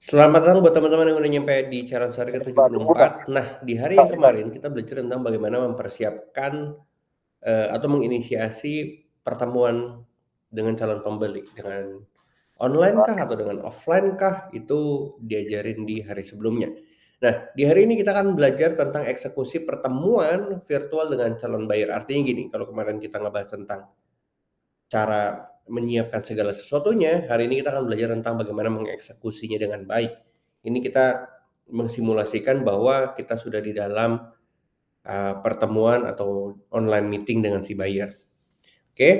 Selamat datang buat teman-teman yang udah nyampe di Challenge hari ke-74. Nah, di hari yang kemarin kita belajar tentang bagaimana mempersiapkan, atau menginisiasi pertemuan dengan calon pembeli, dengan online kah atau dengan offline kah, itu diajarin di hari sebelumnya. Nah, di hari ini kita akan belajar tentang eksekusi pertemuan virtual dengan calon buyer. Artinya gini, kalau kemarin kita ngebahas tentang cara menyiapkan segala sesuatunya, hari ini kita akan belajar tentang bagaimana mengeksekusinya dengan baik. Ini kita mensimulasikan bahwa kita sudah di dalam pertemuan atau online meeting dengan si buyer. Oke.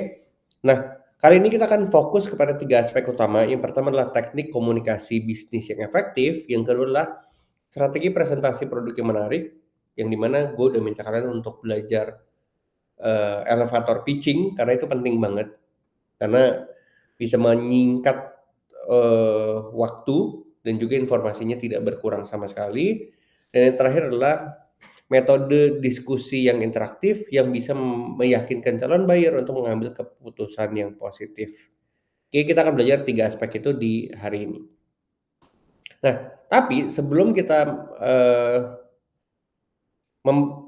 Nah, kali ini kita akan fokus kepada 3 aspek utama. Yang pertama adalah teknik komunikasi bisnis yang efektif, yang kedua adalah strategi presentasi produk yang menarik, yang dimana gue udah minta kalian untuk belajar elevator pitching karena itu penting banget. Karena bisa menyingkat, waktu dan juga informasinya tidak berkurang sama sekali. Dan yang terakhir adalah metode diskusi yang interaktif yang bisa meyakinkan calon buyer untuk mengambil keputusan yang positif. Oke, kita akan belajar 3 aspek itu di hari ini. Nah, tapi sebelum kita,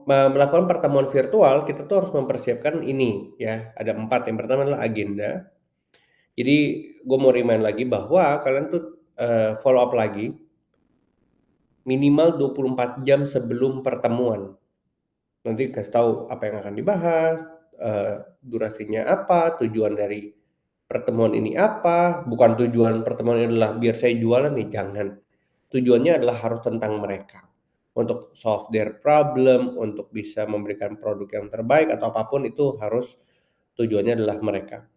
melakukan pertemuan virtual, kita tuh harus mempersiapkan ini ya, ada 4. Yang pertama adalah agenda. Jadi gue mau remind lagi bahwa kalian tuh, follow up lagi minimal 24 jam sebelum pertemuan. Nanti kasih tahu apa yang akan dibahas, durasinya apa, tujuan dari pertemuan ini apa, bukan tujuan pertemuan ini adalah biar saya jualan nih, jangan. Tujuannya adalah harus tentang mereka. Untuk solve their problem, untuk bisa memberikan produk yang terbaik atau apapun itu harus tujuannya adalah mereka.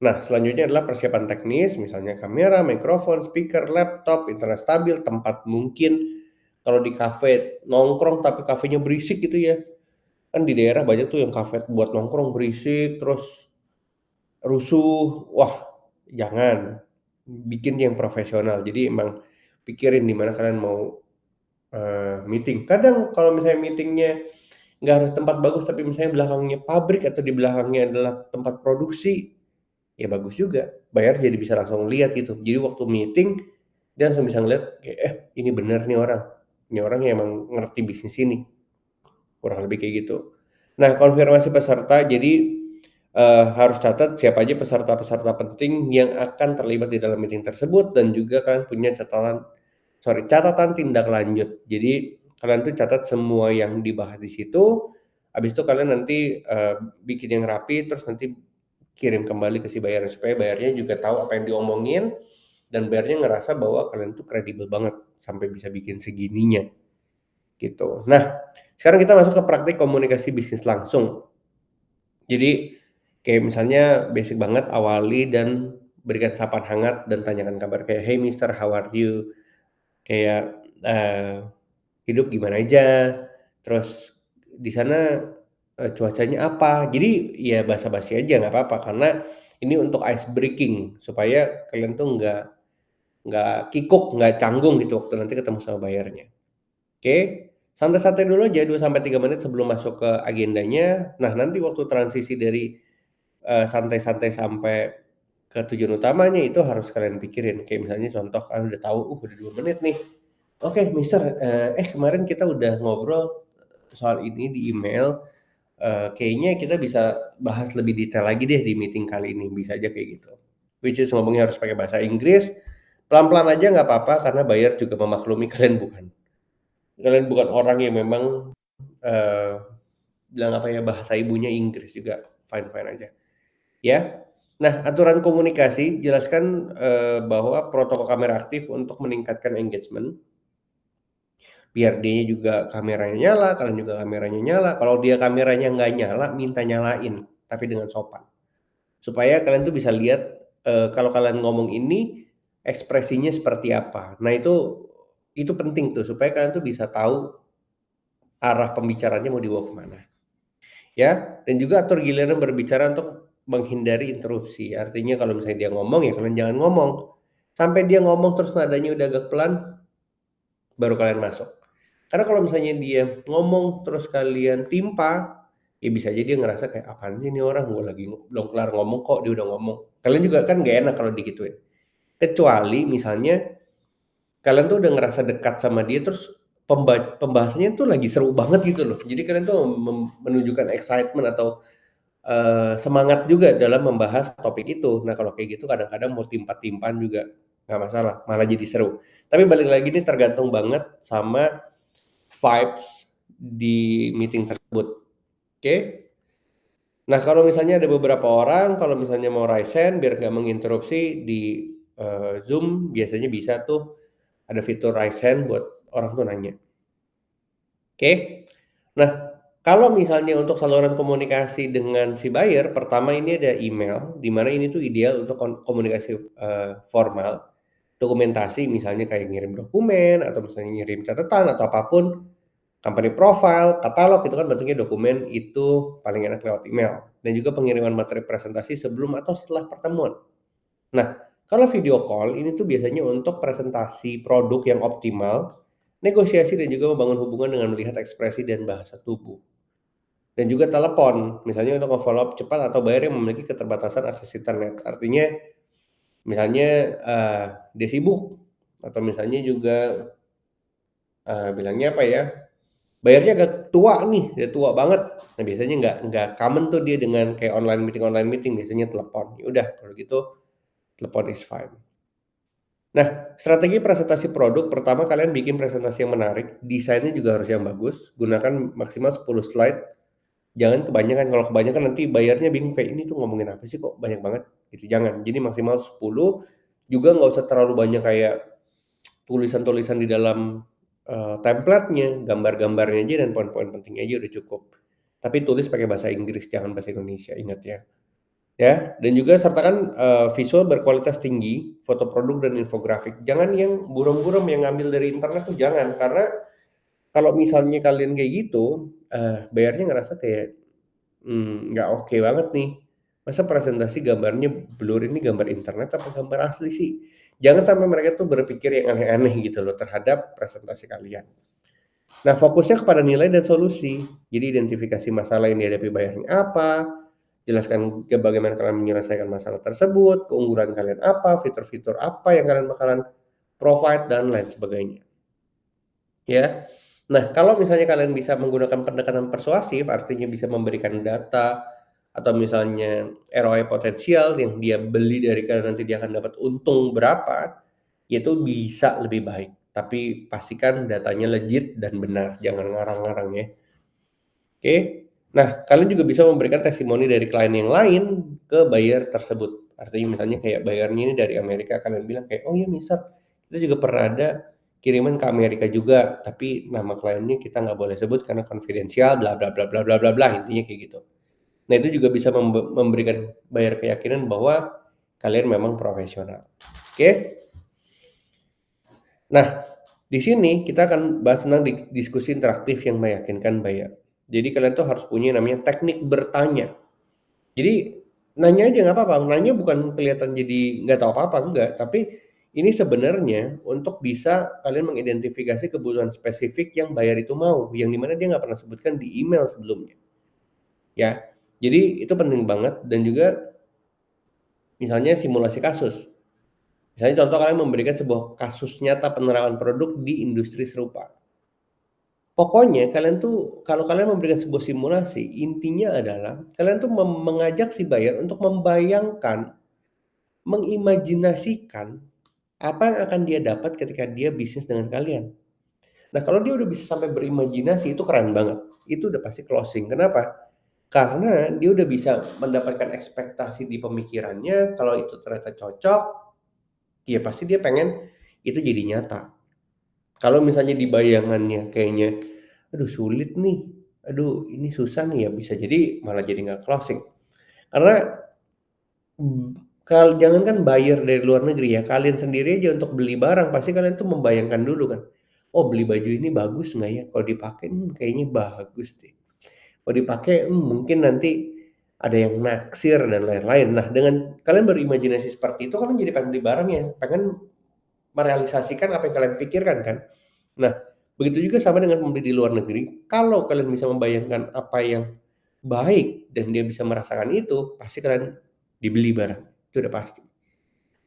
Nah, selanjutnya adalah persiapan teknis, misalnya kamera, mikrofon, speaker, laptop, internet stabil, tempat mungkin kalau di kafe nongkrong tapi kafenya berisik gitu ya. Kan di daerah banyak tuh yang kafe buat nongkrong berisik, terus rusuh. Wah, jangan. Bikin yang profesional. Jadi emang pikirin di mana kalian mau meeting. Kadang kalau misalnya meetingnya nggak harus tempat bagus, tapi misalnya belakangnya pabrik atau di belakangnya adalah tempat produksi, ya bagus juga. Bayar jadi bisa langsung lihat gitu. Jadi waktu meeting dia langsung bisa ngeliat kayak, ini bener nih orang. Ini orang yang emang ngerti bisnis ini. Kurang lebih kayak gitu. Nah, konfirmasi peserta jadi harus catat siapa aja peserta-peserta penting yang akan terlibat di dalam meeting tersebut dan juga kalian punya catatan tindak lanjut. Jadi kalian tuh catat semua yang dibahas di situ, habis itu kalian nanti bikin yang rapi terus nanti kirim kembali ke si buyer supaya bayarnya juga tahu apa yang diomongin dan bayarnya ngerasa bahwa kalian tuh kredibel banget sampai bisa bikin segininya gitu. Nah, sekarang kita masuk ke praktik komunikasi bisnis langsung. Jadi kayak misalnya basic banget awali dan berikan sapaan hangat dan tanyakan kabar kayak, "Hey Mister, how are you?" Kayak, "Hidup gimana aja?" Terus, "Di sana, cuacanya apa?" Jadi ya basa-basi aja nggak apa-apa karena ini untuk ice breaking supaya kalian tuh nggak kikuk, nggak canggung gitu waktu nanti ketemu sama buyernya. Oke, santai-santai dulu aja 2 sampai 3 menit sebelum masuk ke agendanya. Nah, nanti waktu transisi dari, santai-santai sampai ke tujuan utamanya itu harus kalian pikirin. Kayak misalnya contoh, udah tahu, udah 2 menit nih. "Oke Mister, kemarin kita udah ngobrol soal ini di email, kayaknya kita bisa bahas lebih detail lagi deh di meeting kali ini." Bisa aja kayak gitu. Which is ngomongnya harus pakai bahasa Inggris, pelan-pelan aja nggak apa-apa karena buyer juga memaklumi kalian bukan orang yang memang, eee, bilang apa ya, bahasa ibunya Inggris juga fine-fine aja, ya. Nah, aturan komunikasi jelaskan, bahwa protokol kamera aktif untuk meningkatkan engagement, biar dianya juga kameranya nyala, kalian juga kameranya nyala. Kalau dia kameranya nggak nyala, minta nyalain, tapi dengan sopan. Supaya kalian tuh bisa lihat, kalau kalian ngomong ini ekspresinya seperti apa. Nah, itu penting tuh supaya kalian tuh bisa tahu arah pembicaranya mau dibawa kemana. Ya, dan juga atur giliran berbicara untuk menghindari interupsi. Artinya kalau misalnya dia ngomong, ya kalian jangan ngomong. Sampai dia ngomong terus nadanya udah agak pelan, baru kalian masuk. Karena kalau misalnya dia ngomong terus kalian timpa, ya bisa aja dia ngerasa kayak, "Apaan sih ini orang, gue lagi belum kelar ngomong kok dia udah ngomong." Kalian juga kan nggak enak kalau digituin. Kecuali misalnya kalian tuh udah ngerasa dekat sama dia, terus pembahasannya tuh lagi seru banget gitu loh. Jadi kalian tuh menunjukkan excitement atau, semangat juga dalam membahas topik itu. Nah, kalau kayak gitu kadang-kadang mau timpa-timpaan juga nggak masalah, malah jadi seru. Tapi balik lagi nih tergantung banget sama vibes di meeting tersebut, oke? Nah, kalau misalnya ada beberapa orang, kalau misalnya mau raise hand biar nggak menginterupsi di, Zoom biasanya bisa tuh ada fitur raise hand buat orang tuh nanya, oke? Nah, kalau misalnya untuk saluran komunikasi dengan si buyer, pertama ini ada email, di mana ini tuh ideal untuk komunikasi, formal, dokumentasi misalnya kayak ngirim dokumen atau misalnya ngirim catatan atau apapun, company profile, katalog itu kan bentuknya dokumen, itu paling enak lewat email. Dan juga pengiriman materi presentasi sebelum atau setelah pertemuan. Nah, kalau video call ini tuh biasanya untuk presentasi produk yang optimal, negosiasi dan juga membangun hubungan dengan melihat ekspresi dan bahasa tubuh. Dan juga telepon, misalnya untuk nge-follow up cepat atau buyer yang memiliki keterbatasan akses internet. Artinya misalnya, dia sibuk atau misalnya juga, bilangnya apa ya, bayarnya agak tua nih, udah tua banget. Nah, biasanya nggak common tuh dia dengan kayak online meeting, biasanya telepon. Ya udah kalau gitu telepon is fine. Nah, strategi presentasi produk, pertama kalian bikin presentasi yang menarik, desainnya juga harus yang bagus, gunakan maksimal 10 slide, jangan kebanyakan, kalau kebanyakan nanti bayarnya bingung, kayak ini tuh ngomongin apa sih kok banyak banget, gitu, jangan. Jadi maksimal 10, juga nggak usah terlalu banyak kayak tulisan-tulisan di dalam, template-nya, gambar-gambarnya aja dan poin-poin pentingnya aja udah cukup. Tapi tulis pakai bahasa Inggris, jangan bahasa Indonesia, ingat ya. Ya, dan juga sertakan, visual berkualitas tinggi, foto produk dan infografik. Jangan yang buram-buram yang ngambil dari internet tuh jangan, karena kalau misalnya kalian kayak gitu, bayarnya ngerasa kayak, nggak oke banget nih. Masa presentasi gambarnya blur, ini gambar internet apa gambar asli sih? Jangan sampai mereka tuh berpikir yang aneh-aneh gitu loh terhadap presentasi kalian. Nah, fokusnya kepada nilai dan solusi. Jadi identifikasi masalah yang dihadapi bayarnya apa, jelaskan bagaimana kalian menyelesaikan masalah tersebut, keunggulan kalian apa, fitur-fitur apa yang kalian bakalan provide, dan lain sebagainya, ya. Nah, kalau misalnya kalian bisa menggunakan pendekatan persuasif, artinya bisa memberikan data atau misalnya ROI potensial yang dia beli dari kalian, nanti dia akan dapat untung berapa, itu bisa lebih baik. Tapi pastikan datanya legit dan benar, jangan ngarang-ngarang ya. Oke. Nah, kalian juga bisa memberikan testimoni dari klien yang lain ke buyer tersebut. Artinya misalnya kayak buyernya ini dari Amerika, kalian bilang kayak, "Oh iya Mister, kita juga pernah ada kiriman ke Amerika juga, tapi nama kliennya kita nggak boleh sebut karena konfidensial, bla bla bla bla bla bla bla," intinya kayak gitu. Nah, itu juga bisa memberikan buyer keyakinan bahwa kalian memang profesional. Oke? Nah, di sini kita akan bahas tentang diskusi interaktif yang meyakinkan buyer. Jadi kalian tuh harus punya namanya teknik bertanya. Jadi nanya aja nggak apa-apa, nanya bukan kelihatan jadi nggak tahu apa-apa, enggak. Tapi ini sebenarnya untuk bisa kalian mengidentifikasi kebutuhan spesifik yang buyer itu mau, yang dimana dia nggak pernah sebutkan di email sebelumnya, ya. Jadi itu penting banget, dan juga misalnya simulasi kasus. Misalnya contoh kalian memberikan sebuah kasus nyata penerapan produk di industri serupa. Pokoknya kalian tuh kalau kalian memberikan sebuah simulasi, intinya adalah kalian tuh mengajak si buyer untuk membayangkan, mengimajinasikan apa yang akan dia dapat ketika dia bisnis dengan kalian. Nah, kalau dia udah bisa sampai berimajinasi, itu keren banget. Itu udah pasti closing. Kenapa? Karena dia udah bisa mendapatkan ekspektasi di pemikirannya, kalau itu ternyata cocok, ya pasti dia pengen itu jadi nyata. Kalau misalnya di bayangannya kayaknya, "Aduh sulit nih, aduh ini susah nih," ya bisa jadi malah jadi nggak closing. Karena, jangankan buyer dari luar negeri ya, kalian sendiri aja untuk beli barang pasti kalian tuh membayangkan dulu kan, "Oh beli baju ini bagus nggak ya? Kalau dipakai, kayaknya bagus deh. Kalau dipakai, mungkin nanti ada yang naksir," dan lain-lain. Nah, dengan kalian berimajinasi seperti itu, kalian jadi pengen beli barangnya, pengen merealisasikan apa yang kalian pikirkan kan. Nah, begitu juga sama dengan pembeli di luar negeri, kalau kalian bisa membayangkan apa yang baik dan dia bisa merasakan itu, pasti kalian dibeli barang, itu udah pasti.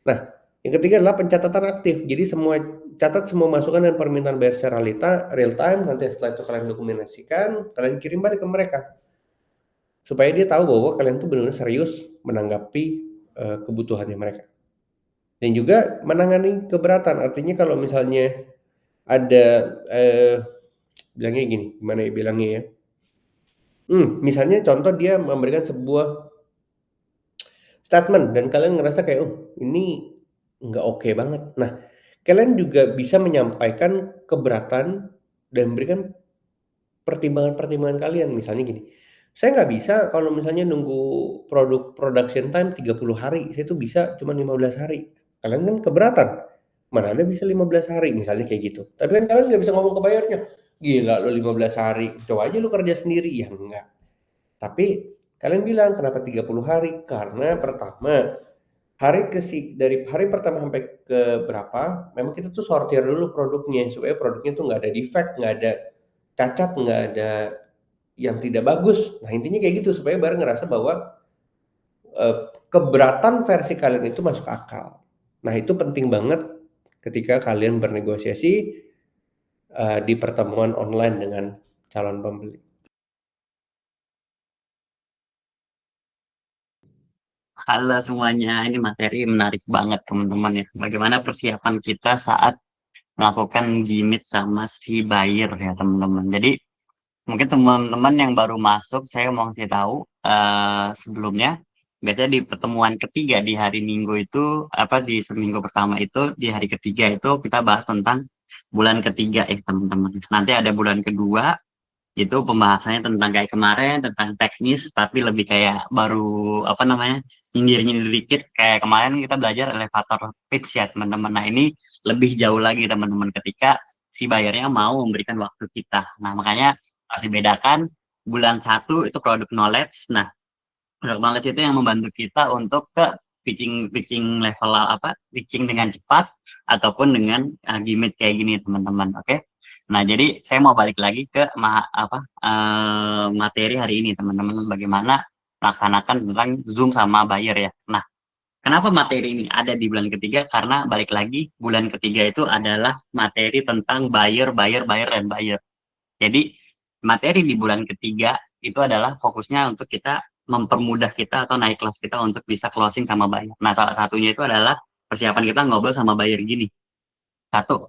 Nah, Yang ketiga adalah pencatatan aktif. Jadi catat semua masukan dan permintaan bayar secara real time, nanti setelah itu kalian dokumentasikan, kalian kirim balik ke mereka. Supaya dia tahu bahwa kalian tuh benar-benar serius menanggapi kebutuhannya mereka. Dan juga menangani keberatan, artinya kalau misalnya ada bilangnya gini, gimana ya bilangnya ya? Misalnya contoh dia memberikan sebuah statement dan kalian ngerasa kayak, "Oh, ini nggak oke banget." Nah, kalian juga bisa menyampaikan keberatan dan memberikan pertimbangan-pertimbangan kalian. Misalnya gini, "Saya nggak bisa kalau misalnya nunggu production time 30 hari, saya tuh bisa cuma 15 hari." Kalian kan keberatan, "Mana ada bisa 15 hari?" Misalnya kayak gitu. Tapi kan kalian nggak bisa ngomong ke buyernya, "Gila lu 15 hari, coba aja lu kerja sendiri." Ya enggak. Tapi kalian bilang, "Kenapa 30 hari?" Karena pertama, dari hari pertama sampai ke berapa, memang kita tuh sortir dulu produknya, supaya produknya tuh nggak ada defect, nggak ada cacat, nggak ada yang tidak bagus. Nah, intinya kayak gitu, supaya bareng ngerasa bahwa, eee, keberatan versi kalian itu masuk akal. Nah, itu penting banget ketika kalian bernegosiasi, di pertemuan online dengan calon pembeli. Halo semuanya, ini materi menarik banget teman-teman ya. Bagaimana persiapan kita saat melakukan gimmick sama si buyer ya teman-teman. Jadi mungkin teman-teman yang baru masuk, saya mau kasih tahu sebelumnya. Biasanya di pertemuan ketiga di hari Minggu itu, di seminggu pertama itu, di hari ketiga itu kita bahas tentang bulan ketiga ya teman-teman. Nanti ada bulan kedua, itu pembahasannya tentang kayak kemarin tentang teknis tapi lebih kayak baru nyindir-nyindir dikit kayak kemarin kita belajar elevator pitch ya teman-teman. Nah ini lebih jauh lagi teman-teman ketika si bayarnya mau memberikan waktu kita. Nah makanya harus dibedakan. Bulan satu itu product knowledge. Nah product knowledge itu yang membantu kita untuk ke pitching dengan cepat ataupun dengan gimmick kayak gini teman-teman. Oke. Nah, jadi saya mau balik lagi ke materi hari ini teman-teman, bagaimana melaksanakan tentang Zoom sama buyer ya. Nah, kenapa materi ini ada di bulan ketiga? Karena balik lagi bulan ketiga itu adalah materi tentang buyer, buyer, buyer, dan buyer. Jadi materi di bulan ketiga itu adalah fokusnya untuk kita mempermudah kita atau naik kelas kita untuk bisa closing sama buyer. Nah, salah satunya itu adalah persiapan kita ngobrol sama buyer gini. Satu,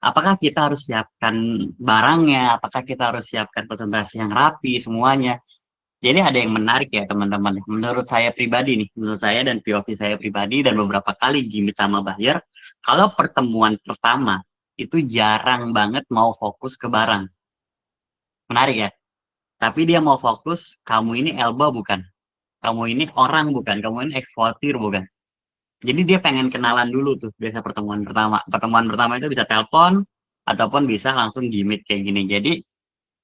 apakah kita harus siapkan barangnya? Apakah kita harus siapkan presentasi yang rapi semuanya? Jadi ada yang menarik ya teman-teman. Menurut saya pribadi nih, menurut saya dan POV saya pribadi dan beberapa kali gimmick sama buyer, kalau pertemuan pertama itu jarang banget mau fokus ke barang. Menarik ya? Tapi dia mau fokus, kamu ini elbow bukan? Kamu ini orang bukan? Kamu ini eksportir bukan? Jadi dia pengen kenalan dulu tuh biasa pertemuan pertama. Pertemuan pertama itu bisa telepon ataupun bisa langsung gimmick kayak gini. Jadi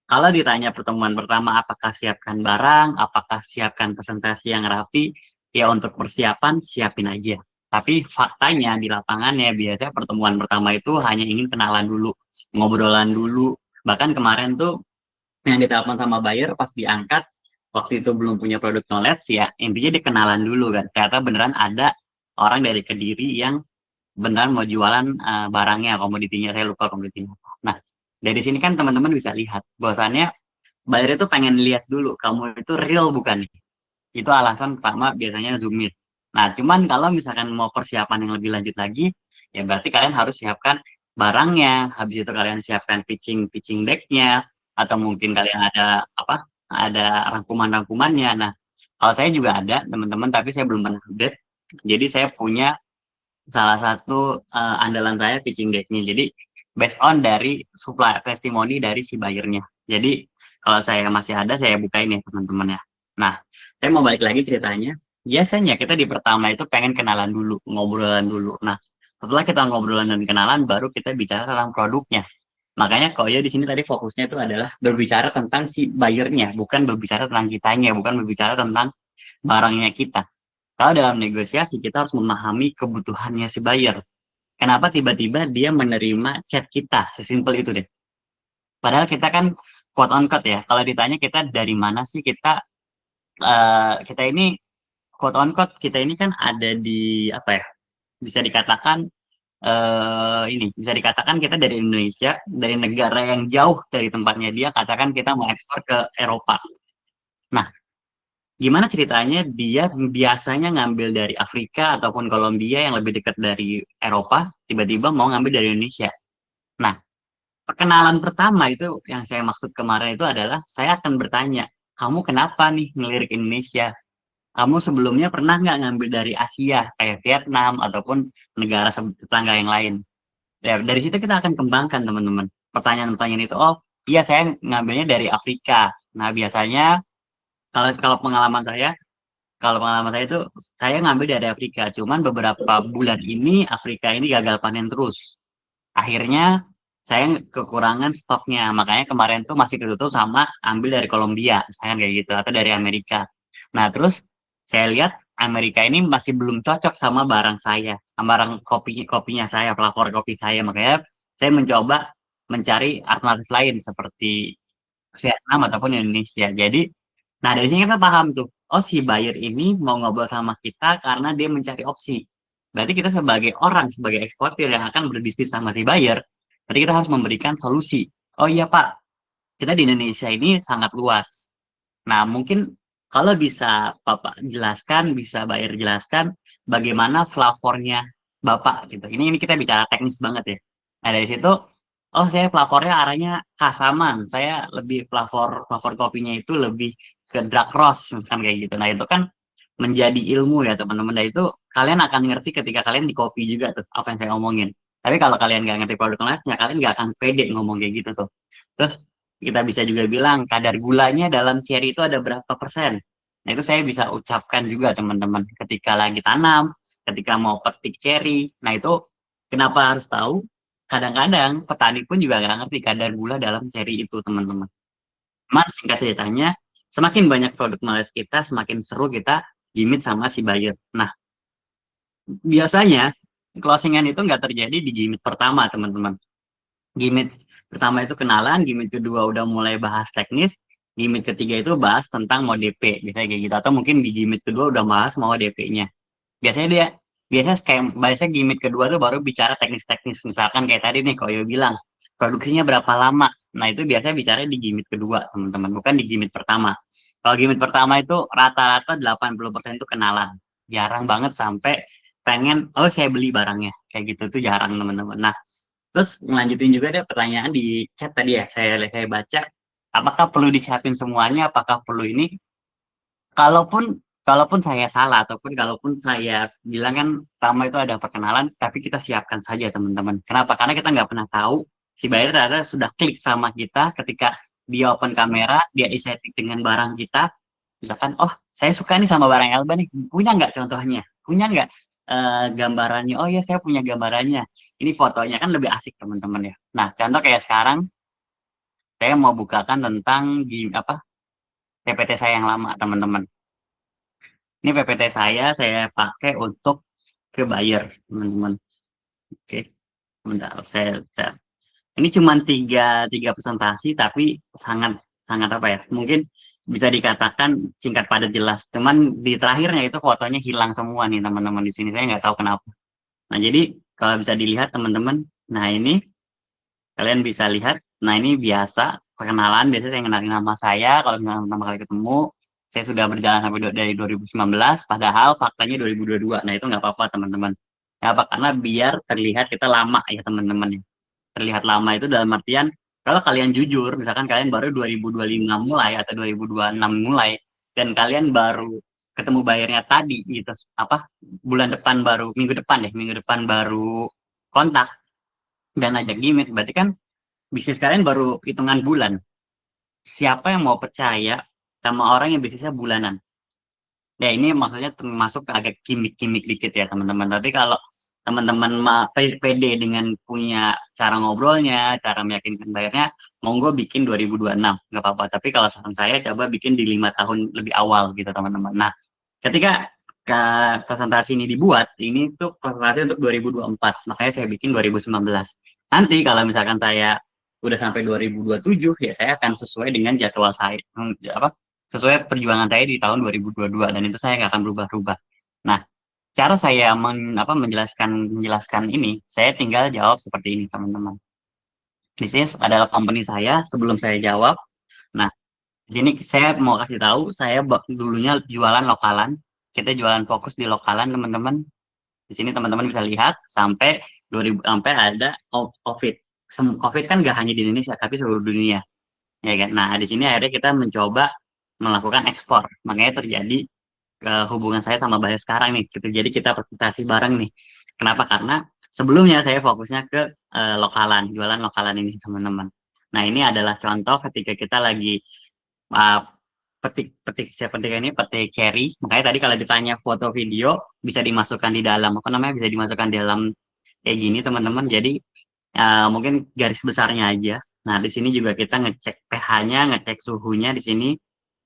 kalau ditanya pertemuan pertama apakah siapkan barang, apakah siapkan presentasi yang rapi, ya untuk persiapan siapin aja. Tapi faktanya di lapangannya biasanya pertemuan pertama itu hanya ingin kenalan dulu, ngobrolan dulu. Bahkan kemarin tuh yang ditelepon sama buyer pas diangkat waktu itu belum punya produk knowledge ya intinya dikenalan dulu kan ternyata beneran ada orang dari Kediri yang beneran mau jualan barangnya komoditinya saya lupa komoditinya. Nah dari sini kan teman-teman bisa lihat bahwasannya buyer itu pengen lihat dulu kamu itu real bukan nih. Itu alasan pertama biasanya Zoom Meet. Nah, cuman kalau misalkan mau persiapan yang lebih lanjut lagi, ya berarti kalian harus siapkan barangnya, habis itu kalian siapkan pitching pitching deck-nya, atau mungkin kalian ada rangkuman-rangkumannya. Nah, kalau saya juga ada teman-teman, tapi saya belum pernah update. Jadi saya punya salah satu andalan saya pitching deck-nya. Jadi based on dari supply testimoni dari si buyer-nya. Jadi kalau saya masih ada, saya bukain ya teman-teman ya. Nah, saya mau balik lagi ceritanya. Biasanya kita di pertama itu pengen kenalan dulu, ngobrolan dulu. Nah, setelah kita ngobrolan dan kenalan, baru kita bicara tentang produknya. Makanya kalau ya di sini tadi fokusnya itu adalah berbicara tentang si buyer-nya, bukan berbicara tentang kitanya, bukan berbicara tentang barangnya kita. Kalau dalam negosiasi kita harus memahami kebutuhannya si buyer. Kenapa tiba-tiba dia menerima chat kita? Sesimpel itu deh. Padahal kita kan quote on quote ya. Kalau ditanya kita dari mana sih kita ini quote on quote kita ini kan ada di apa ya? bisa dikatakan ini bisa dikatakan kita dari Indonesia, dari negara yang jauh dari tempatnya dia, katakan kita mau ekspor ke Eropa. Nah, gimana ceritanya dia biasanya ngambil dari Afrika ataupun Kolombia yang lebih dekat dari Eropa, tiba-tiba mau ngambil dari Indonesia. Nah, perkenalan pertama itu yang saya maksud kemarin itu adalah saya akan bertanya, kamu kenapa nih ngelirik Indonesia? Kamu sebelumnya pernah nggak ngambil dari Asia kayak Vietnam ataupun negara tetangga yang lain? Ya, dari situ kita akan kembangkan teman-teman. Pertanyaan-pertanyaan itu, oh iya saya ngambilnya dari Afrika. Nah biasanya kalau kalau pengalaman saya itu saya ngambil dari Afrika. Cuman beberapa bulan ini Afrika ini gagal panen terus. Akhirnya saya kekurangan stoknya. Makanya kemarin tuh masih ketutup sama ambil dari Kolombia, misalkan kayak gitu, atau dari Amerika. Nah, terus saya lihat Amerika ini masih belum cocok sama barang saya, sama barang kopinya saya, pelapor kopi saya. Makanya saya mencoba mencari alternatif lain seperti Vietnam ataupun Indonesia. Jadi, nah dari sini kita paham tuh, oh si buyer ini mau ngobrol sama kita karena dia mencari opsi. Berarti kita sebagai orang, sebagai eksportir yang akan berbisnis sama si buyer, berarti kita harus memberikan solusi. Oh iya Pak, kita di Indonesia ini sangat luas. Nah mungkin kalau bisa Bapak jelaskan, bisa buyer jelaskan bagaimana flavornya Bapak gitu. Ini kita bicara teknis banget ya. Nah dari situ, oh saya flavornya arahnya kasaman. Saya lebih flavor kopinya itu lebih ke dark roast kan kayak gitu. Nah itu kan menjadi ilmu ya teman-teman. Nah itu kalian akan ngerti ketika kalian di kopi juga tuh apa yang saya omongin. Tapi kalau kalian nggak ngerti produk kelasnya, kalian nggak akan pede ngomong kayak gitu tuh. Terus kita bisa juga bilang kadar gulanya dalam cherry itu ada berapa persen. Nah itu saya bisa ucapkan juga teman-teman ketika lagi tanam, ketika mau petik cherry. Nah itu kenapa harus tahu? Kadang-kadang petani pun juga nggak ngerti kadar gula dalam cherry itu teman-teman. Cuman singkat ceritanya, semakin banyak produk knowledge kita, semakin seru kita gimit sama si buyer. Nah, biasanya closingan itu nggak terjadi di gimit pertama, teman-teman. Gimit pertama itu kenalan, gimit kedua udah mulai bahas teknis, gimit ketiga itu bahas tentang mau DP, biasanya kayak gitu. Atau mungkin di gimit kedua udah bahas mau DP-nya. Biasanya dia, biasanya gimit kedua tuh baru bicara teknis-teknis. Misalkan kayak tadi nih, Koyo bilang, produksinya berapa lama. Nah, itu biasanya bicara di gimit kedua, teman-teman. Bukan di gimit pertama. Kalau gimit pertama itu rata-rata 80% itu kenalan. Jarang banget sampai pengen, oh saya beli barangnya. Kayak gitu tuh jarang, teman-teman. Nah, terus ngelanjutin juga ada pertanyaan di chat tadi ya, saya baca, apakah perlu disiapin semuanya, apakah perlu ini? Kalaupun kalaupun saya salah ataupun kalaupun saya bilang kan pertama itu ada perkenalan, tapi kita siapkan saja teman-teman. Kenapa? Karena kita nggak pernah tahu si buyer ternyata sudah klik sama kita ketika dia open kamera, dia excited dengan barang kita. Misalkan, oh saya suka nih sama barang Elba nih, punya nggak contohnya? Punya nggak gambarannya? Oh ya saya punya gambarannya. Ini fotonya kan lebih asik teman-teman ya. Nah contoh kayak sekarang saya mau bukakan tentang apa PPT saya yang lama teman-teman. Ini PPT saya pakai untuk ke buyer, teman-teman. Oke, bentar, ini cuma tiga presentasi, tapi sangat sangat apa ya? Mungkin bisa dikatakan singkat padat jelas. Cuman di terakhirnya itu fotonya hilang semua nih teman-teman di sini. Saya nggak tahu kenapa. Nah jadi kalau bisa dilihat teman-teman, nah ini kalian bisa lihat. Nah ini biasa perkenalan. Biasanya saya kenalin nama saya. Kalau misalnya pertama kali ketemu, saya sudah berjalan sampai dari 2019, padahal faktanya 2022. Nah, itu nggak apa-apa, teman-teman. Kenapa? Karena biar terlihat kita lama ya, teman-teman. Terlihat lama itu dalam artian, kalau kalian jujur, misalkan kalian baru 2025 mulai atau 2026 mulai, dan kalian baru ketemu bayarnya tadi gitu, apa bulan depan baru, minggu depan baru kontak dan ajak gimmick, berarti kan bisnis kalian baru hitungan bulan. Siapa yang mau percaya sama orang yang bisnisnya bulanan? Ya ini maksudnya termasuk agak gimmick-gimmick dikit ya teman-teman. Tapi kalau teman-teman pede dengan punya cara ngobrolnya, cara meyakinkan bayarnya, monggo bikin 2026, nggak apa-apa. Tapi kalau saran saya coba bikin di 5 tahun lebih awal gitu teman-teman. Nah, ketika presentasi ini dibuat, ini tuh presentasi untuk 2024, makanya saya bikin 2019. Nanti kalau misalkan saya udah sampai 2027, ya saya akan sesuai dengan jadwal saya, apa sesuai perjuangan saya di tahun 2022 dan itu saya nggak akan berubah-ubah. Nah, cara saya menjelaskan ini, saya tinggal jawab seperti ini, teman-teman. This is adalah company saya sebelum saya jawab. Nah, di sini saya mau kasih tahu, saya dulunya jualan lokalan. Kita jualan fokus di lokalan, teman-teman. Di sini teman-teman bisa lihat sampai 2000 sampai ada COVID. COVID kan nggak hanya di Indonesia, tapi seluruh dunia, ya kan? Nah, di sini akhirnya kita mencoba melakukan ekspor. Makanya terjadi hubungan saya sama Bahya sekarang nih gitu. Jadi kita presentasi bareng nih. Kenapa? Karena sebelumnya saya fokusnya ke lokalan, jualan lokalan ini teman-teman. Nah, ini adalah contoh ketika kita lagi uh, petik ini petik cherry. Makanya tadi kalau ditanya foto video bisa dimasukkan di dalam apa namanya, bisa dimasukkan di dalam kayak gini teman-teman. Jadi mungkin garis besarnya aja. Nah, di sini juga kita ngecek pH-nya, ngecek suhunya di sini.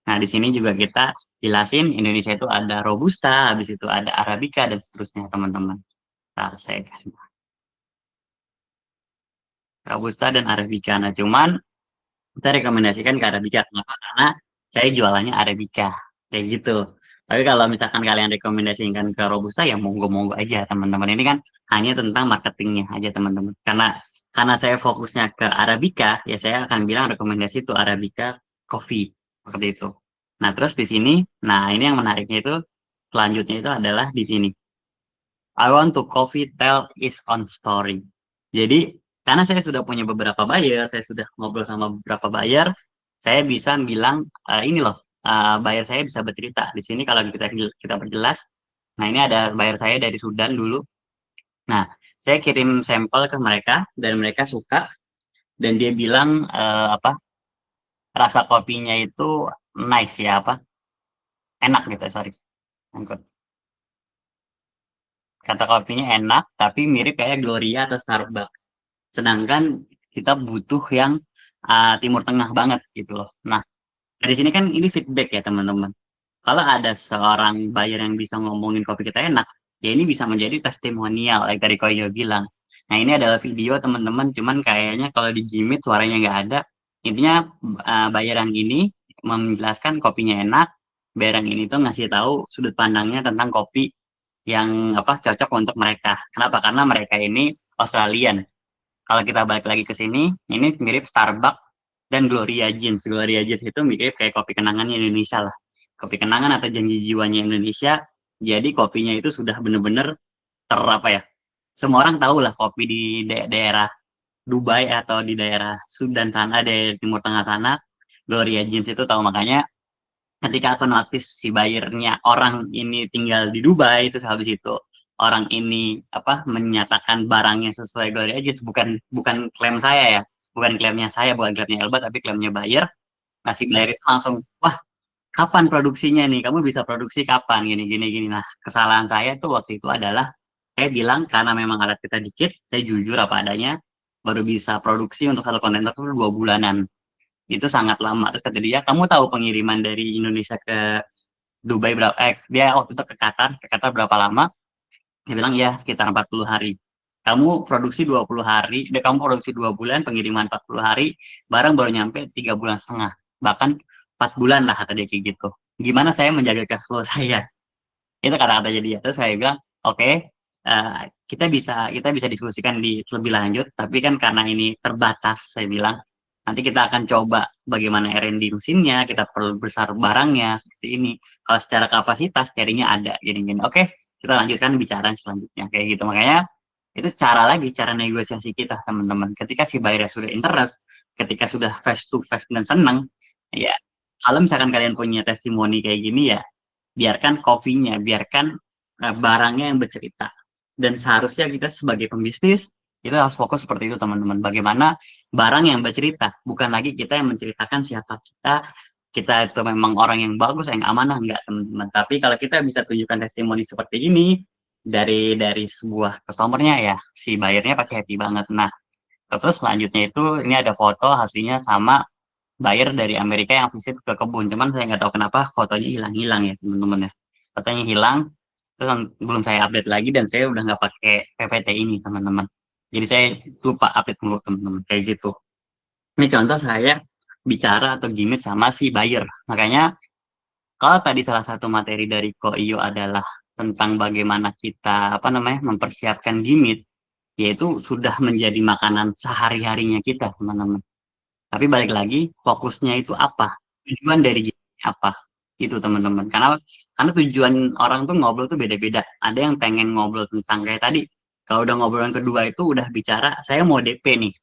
Nah, di sini juga kita jelasin Indonesia itu ada Robusta, habis itu ada Arabica dan seterusnya, teman-teman. Nah, saya kasih Robusta dan Arabica. Nah, cuman saya rekomendasikan ke Arabica. Kenapa? Karena saya jualannya Arabica. Kayak gitu. Tapi kalau misalkan kalian rekomendasikan ke Robusta, ya monggo-monggo aja, teman-teman. Ini kan hanya tentang marketingnya aja, teman-teman. Karena saya fokusnya ke Arabica, ya saya akan bilang rekomendasi itu Arabica Coffee. Seperti itu. Nah, terus di sini, nah ini yang menariknya itu, selanjutnya itu adalah di sini. I want to coffee tell is on story. Jadi, karena saya sudah punya beberapa buyer, saya sudah ngobrol sama beberapa buyer, saya bisa bilang, ini loh, buyer saya bisa bercerita. Di sini kalau kita perjelas, nah ini ada buyer saya dari Sudan dulu. Nah, saya kirim sampel ke mereka, dan mereka suka, dan dia bilang, apa, rasa kopinya itu nice ya, apa, enak gitu, sorry. Kata kopinya enak, tapi mirip kayak Gloria atau Starbucks. Sedangkan kita butuh yang Timur Tengah banget gitu loh. Nah, dari sini kan ini feedback ya teman-teman. Kalau ada seorang buyer yang bisa ngomongin kopi kita enak, ya ini bisa menjadi testimonial, like tadi Koyo bilang. Nah, ini adalah video teman-teman, cuman kayaknya kalau di Jimit suaranya nggak ada. Intinya buyer yang ini menjelaskan kopinya enak, buyer yang ini tuh ngasih tahu sudut pandangnya tentang kopi yang apa cocok untuk mereka. Kenapa? Karena mereka ini Australian. Kalau kita balik lagi ke sini, ini mirip Starbucks dan Gloria Jeans. Gloria Jeans itu mirip kayak kopi kenangannya Indonesia lah. Kopi kenangan atau janji jiwanya Indonesia. Jadi kopinya itu sudah benar-benar apa ya? Semua orang tahu lah kopi di daerah Dubai atau di daerah Sudan sana, di Timur Tengah sana. Gloria Jeans itu tahu, makanya ketika aku notice si buyernya orang ini tinggal di Dubai, terus habis itu orang ini apa menyatakan barangnya sesuai Glory Ages, bukan bukan klaim saya ya, bukan klaimnya saya, bukan klaimnya Elba, tapi klaimnya buyer. Nah, si buyer itu langsung, wah, kapan produksinya nih, kamu bisa produksi kapan, gini gini gini. Nah, kesalahan saya tuh waktu itu adalah saya bilang karena memang alat kita dikit, saya jujur apa adanya, baru bisa produksi untuk satu kontainer itu 2 bulanan. Itu sangat lama. Terus kata dia, kamu tahu pengiriman dari Indonesia ke Dubai berapa, dia waktu itu ke Qatar berapa lama? Dia bilang ya sekitar 40 hari. Kamu produksi 20 hari, kamu produksi 2 bulan, pengiriman 40 hari, barang baru nyampe 3 bulan setengah. Bahkan 4 bulan lah kata dia kayak gitu. Gimana saya menjaga cash flow saya? Itu kata-kata jadi ya. Terus saya bilang, oke, okay, kita bisa diskusikan di lebih lanjut, tapi kan karena ini terbatas, saya bilang, nanti kita akan coba bagaimana R&D mesinnya, kita perlu besar barangnya, seperti ini. Kalau secara kapasitas, carry-nya ada, gini-gini. Oke, okay, kita lanjutkan bicara selanjutnya, kayak gitu. Makanya, itu cara negosiasi kita, teman-teman. Ketika si buyer sudah interest, ketika sudah face to face dan senang, ya, kalau misalkan kalian punya testimoni kayak gini ya, biarkan kopinya, biarkan barangnya yang bercerita. Dan seharusnya kita sebagai pembisnis itu harus fokus seperti itu teman-teman. Bagaimana barang yang bercerita, bukan lagi kita yang menceritakan siapa kita itu memang orang yang bagus, yang amanah, enggak teman-teman. Tapi kalau kita bisa tunjukkan testimoni seperti ini dari sebuah customernya ya, si buyernya pasti happy banget. Nah, terus selanjutnya itu ini ada foto hasilnya sama buyer dari Amerika yang visit ke kebun. Cuman saya nggak tahu kenapa fotonya hilang-hilang ya teman-teman ya. Fotonya hilang, terus belum saya update lagi dan saya udah nggak pakai PPT ini teman-teman. Jadi saya lupa update dulu teman-teman kayak gitu. Ini contoh saya bicara atau gimmick sama si buyer. Makanya kalau tadi salah satu materi dari Ko Iyo adalah tentang bagaimana kita mempersiapkan gimmick, yaitu sudah menjadi makanan sehari-harinya kita, teman-teman. Tapi balik lagi, fokusnya itu apa? Tujuan dari gimmick apa? Itu, teman-teman. Karena tujuan orang tuh ngobrol tuh beda-beda. Ada yang pengen ngobrol tentang kayak tadi. Kalau udah ngobrol yang kedua itu udah bicara, saya mau DP nih.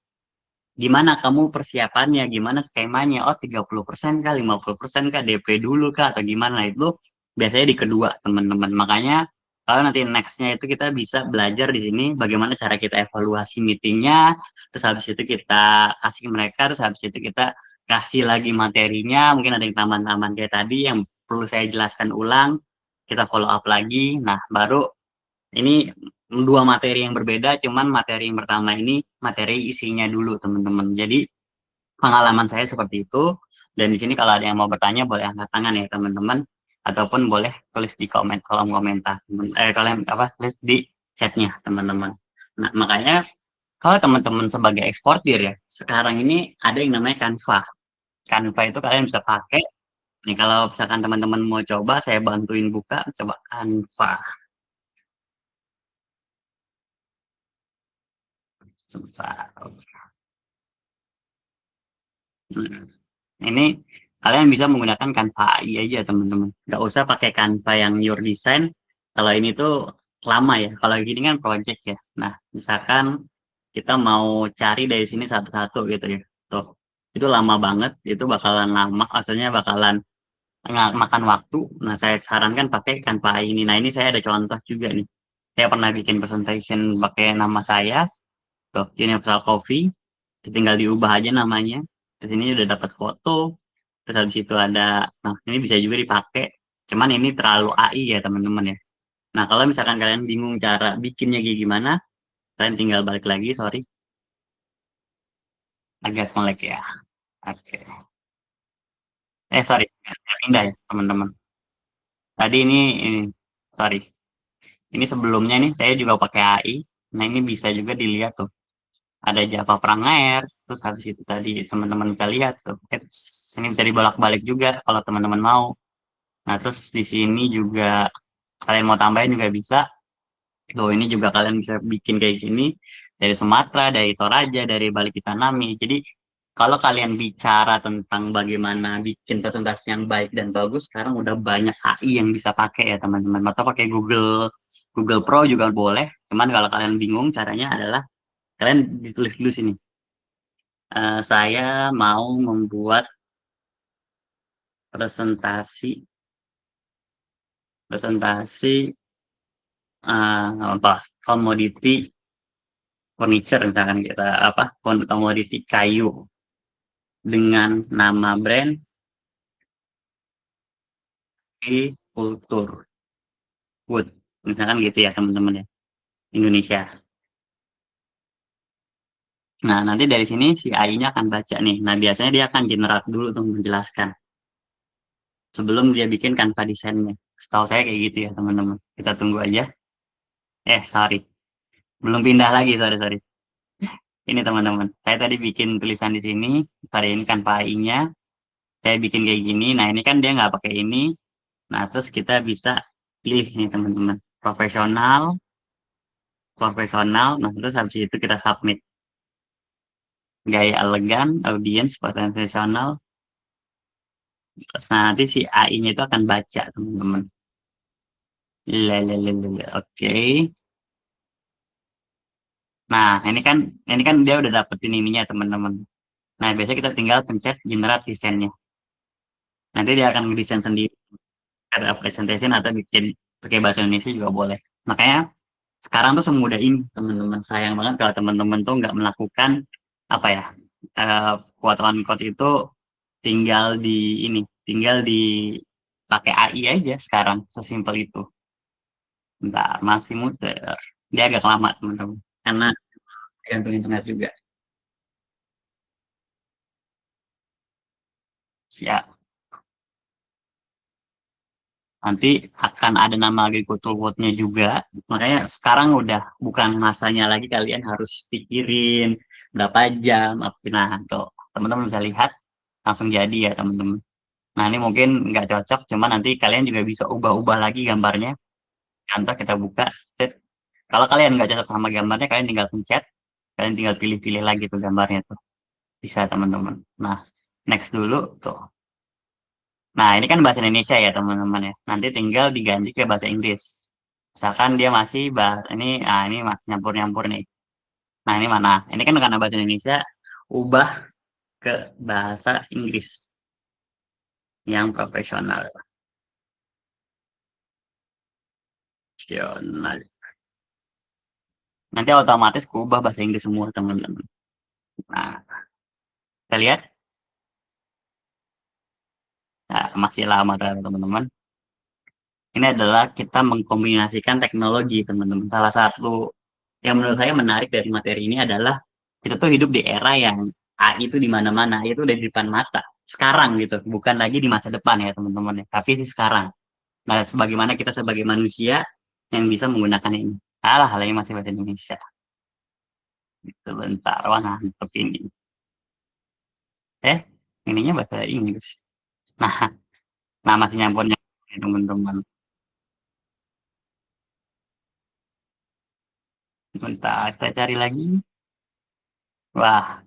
Gimana kamu persiapannya? Gimana skemanya? Oh, 30% kah, 50% kah, DP dulu kah, atau gimana? Itu biasanya di kedua, teman-teman. Makanya kalau nanti nextnya itu kita bisa belajar di sini bagaimana cara kita evaluasi meetingnya, terus habis itu kita kasih mereka, terus habis itu kita kasih lagi materinya, mungkin ada yang taman-taman kayak tadi yang perlu saya jelaskan ulang, kita follow up lagi. Nah, baru ini dua materi yang berbeda, cuman materi yang pertama ini materi isinya dulu, teman-teman. Jadi pengalaman saya seperti itu, dan di sini kalau ada yang mau bertanya boleh angkat tangan ya, teman-teman, ataupun boleh tulis di kolom komentar, kalian tulis di chatnya, teman-teman. Nah, makanya kalau teman-teman sebagai eksportir ya, sekarang ini ada yang namanya Canva. Canva itu kalian bisa pakai. Nih kalau misalkan teman-teman mau coba, saya bantuin buka, coba Canva. Sebentar. Hmm. Ini kalian bisa menggunakan Canva AI aja, teman-teman. Nggak usah pakai Canva yang your design. Kalau ini tuh lama ya. Kalau gini kan project ya. Nah, misalkan kita mau cari dari sini satu-satu gitu ya. Tuh, itu lama banget. Itu bakalan lama. Maksudnya bakalan makan waktu. Nah, saya sarankan pakai Canva AI ini. Nah, ini saya ada contoh juga nih. Saya pernah bikin presentation pakai nama saya. Tuh, Universal Coffee. Tinggal diubah aja namanya. Di sini udah dapat foto, terus habis itu ada, nah ini bisa juga dipakai, cuman ini terlalu AI ya, teman-teman ya. Nah, kalau misalkan kalian bingung cara bikinnya kayak gimana, kalian tinggal balik lagi, sorry, agak ngelag ya. Oke. Sorry, pindah ya, teman-teman. Tadi ini, sorry, ini sebelumnya nih saya juga pakai AI. Nah, ini bisa juga dilihat tuh. Ada Java Pranger, terus habis itu tadi teman-teman bisa lihat tuh. Ini bisa dibolak-balik juga kalau teman-teman mau. Nah, terus di sini juga kalian mau tambahin juga bisa. Tuh, ini juga kalian bisa bikin kayak gini dari Sumatera, dari Toraja, dari Bali Kitanami. Jadi, kalau kalian bicara tentang bagaimana bikin presentasi yang baik dan bagus, sekarang udah banyak AI yang bisa pakai ya, teman-teman. Atau pakai Google Google Pro juga boleh. Cuman kalau kalian bingung, caranya adalah kalian ditulis dulu sini. Saya mau membuat presentasi presentasi apa komoditi furniture, misalkan kita komoditi kayu dengan nama brand di kultur wood, misalkan gitu ya, teman-teman ya, Indonesia. Nah, nanti dari sini si AI-nya akan baca nih. Nah, biasanya dia akan generate dulu tuh menjelaskan sebelum dia bikin Canva desainnya. Setahu saya kayak gitu ya, teman-teman. Kita tunggu aja. Sorry, belum pindah lagi, sorry sorry. Ini, teman-teman, saya tadi bikin tulisan di sini, hari ini Canva AI-nya saya bikin kayak gini. Nah, ini kan dia nggak pakai ini. Nah, terus kita bisa pilih nih, teman-teman, profesional, profesional. Nah, terus habis itu kita submit. Gaya elegan, audience, profesional. Terus nanti si AI-nya itu akan baca, teman-teman. Lelelelele. Oke. Nah, ini kan dia udah dapetin ininya, teman-teman. Nah, biasanya kita tinggal pencet generate desainnya. Nanti dia akan ngedesain sendiri. Ada presentation atau bikin pakai bahasa Indonesia juga boleh. Makanya sekarang tuh semudah ini, teman-teman. Sayang banget kalau teman-teman tuh nggak melakukan apa ya, quote on quote itu tinggal di ini, tinggal di pakai AI aja sekarang, sesimpel itu. Bentar, masih muter. Dia agak lama, teman-teman. Karena tergantung internet juga. Siap. Nanti akan ada nama agricultural word-nya juga. Makanya sekarang udah bukan masanya lagi kalian harus pikirin berapa jam. Nah, tuh teman-teman bisa lihat langsung jadi ya, teman-teman. Nah, ini mungkin nggak cocok, cuman nanti kalian juga bisa ubah-ubah lagi gambarnya. kantor, kita buka, set. Kalau kalian nggak cocok sama gambarnya, kalian tinggal pencet, kalian tinggal pilih-pilih lagi tuh gambarnya tuh. Bisa teman-teman. Nah, next dulu tuh. Nah, ini kan bahasa Indonesia ya teman-teman ya. Nanti tinggal diganti ke bahasa Inggris. Misalkan dia masih ini, ini masih nyampur-nyampur nih. Nah, ini mana? Ini kan karena bahasa Indonesia, ubah ke bahasa Inggris yang profesional. Profesional. Nanti otomatis ubah bahasa Inggris semua teman-teman. Nah, kita lihat. Nah, masih lama teman-teman. Ini adalah kita mengkombinasikan teknologi teman-teman. Salah satu yang menurut saya menarik dari materi ini adalah kita tuh hidup di era yang AI itu di mana-mana, itu udah di depan mata. Sekarang gitu, bukan lagi di masa depan ya teman-teman ya, tapi sih sekarang. Nah, sebagaimana kita sebagai manusia yang bisa menggunakan ini. Alah, halnya masih bahasa Indonesia. Sebentar, wah ngantuk ini. Eh, ininya bahasa Inggris. Nah, nah masih nyampurnya teman-teman. Sebentar, saya cari lagi. Wah,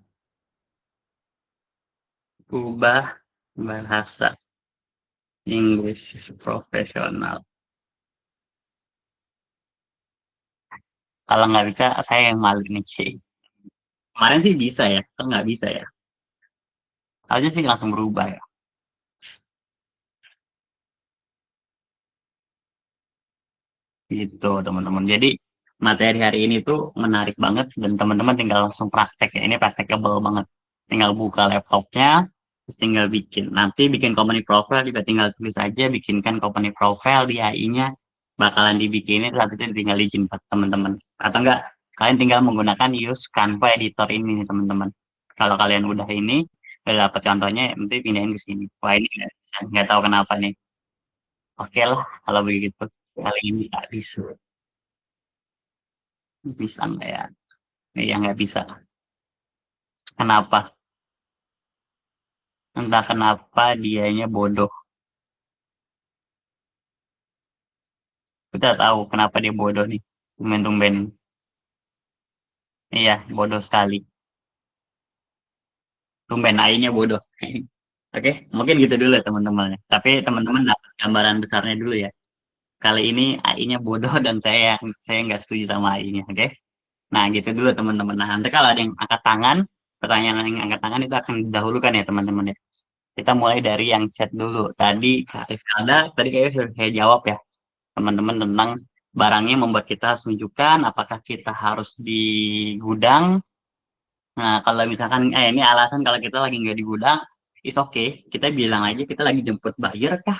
ubah bahasa Inggris profesional. Kalau nggak bisa, saya yang malu nih sih. Kemarin sih bisa ya, kok nggak bisa ya? Harusnya sih langsung berubah ya. Gitu teman-teman. Jadi materi hari ini tuh menarik banget dan teman-teman tinggal langsung praktek ya. Ini praktekable banget. Tinggal buka laptopnya, terus tinggal bikin. Nanti bikin company profile juga tinggal tulis aja, bikinkan company profile di AI-nya. Bakalan dibikinin, terus habis itu tinggal izin buat teman-teman. Atau enggak, kalian tinggal menggunakan use Canva editor ini nih teman-teman. Kalau kalian udah ini, udah dapet contohnya, nanti pindahin ke sini. Wah ini nggak bisa, nggak tahu kenapa nih. Oke lah, kalau begitu. Kali ini tak bisa. Bisa nggak ya? Ya nggak bisa. Kenapa? Entah kenapa dianya bodoh. Kita tahu kenapa dia bodoh nih. Tumben-tumben. Iya, bodoh sekali. Tumben AI-nya bodoh. Oke, mungkin gitu dulu ya teman-teman. Tapi teman-teman dapat gambaran besarnya dulu ya. Kali ini AI-nya bodoh dan saya nggak setuju sama AI-nya. Oke? Nah, gitu dulu teman-teman. Nah, nanti kalau ada yang angkat tangan, pertanyaan yang angkat tangan itu akan didahulukan ya teman-teman ya. Kita mulai dari yang chat dulu. Tadi Kak Rizkalda, tadi kayaknya sudah saya jawab ya teman-teman tentang barangnya membuat kita harus tunjukkan apakah kita harus di gudang. Nah, kalau misalkan ini alasan kalau kita lagi nggak di gudang, is okay. Kita bilang aja kita lagi jemput buyer kah?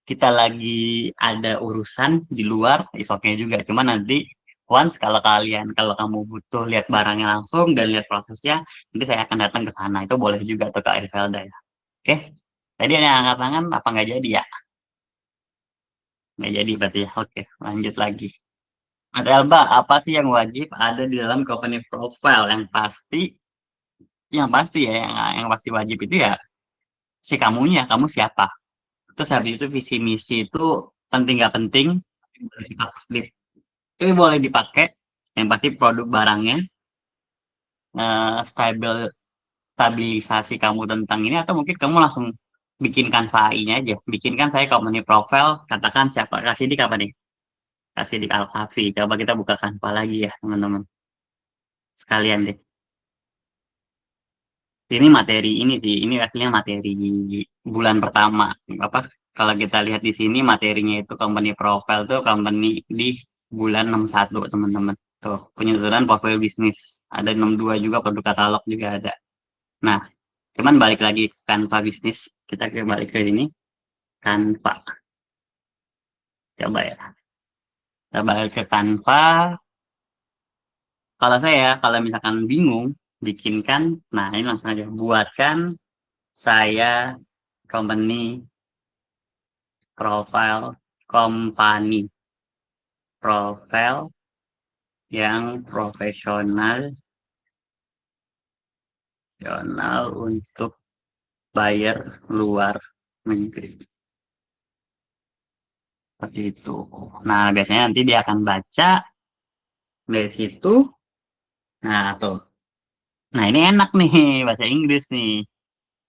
Kita lagi ada urusan di luar, is okay juga. Cuma nanti once kalau kamu butuh lihat barangnya langsung dan lihat prosesnya, nanti saya akan datang ke sana. Itu boleh juga tuh Kak Irvelda ya. Oke? Tadi ada yang angkat tangan apa nggak jadi ya? Nggak jadi berarti ya. Oke, lanjut lagi. Mas Elba, apa sih yang wajib ada di dalam company profile? Yang pasti ya, yang pasti wajib itu ya si kamunya, kamu siapa. Terus habis itu visi misi itu penting nggak penting, boleh dipakai, itu boleh dipakai. Yang pasti produk barangnya, stabil, stabilisasi kamu tentang ini, atau mungkin kamu langsung bikinkan AI-nya aja. Bikinkan saya company profile, katakan siapa, kasih di apa nih? Kasih di Alkafi. Coba kita buka Canva lagi ya, teman-teman. Sekalian deh. Ini materi ini sih, ini artinya materi bulan pertama. Apa? Kalau kita lihat di sini materinya itu company profile tuh company di bulan 61 teman-teman. Tuh, penyusunan portfolio bisnis. Ada 62 juga produk katalog juga ada. Nah, cuman balik lagi ke Canva bisnis. Kita balik ke ini. Canva. Coba ya. Kita balik ke Canva. Kalau misalkan bingung, bikinkan. Nah, ini langsung aja. Buatkan saya company profile company profile yang profesional untuk buyer luar negeri. seperti itu. Nah, biasanya nanti dia akan baca dari situ. Nah, tuh. Nah, ini enak nih bahasa Inggris nih.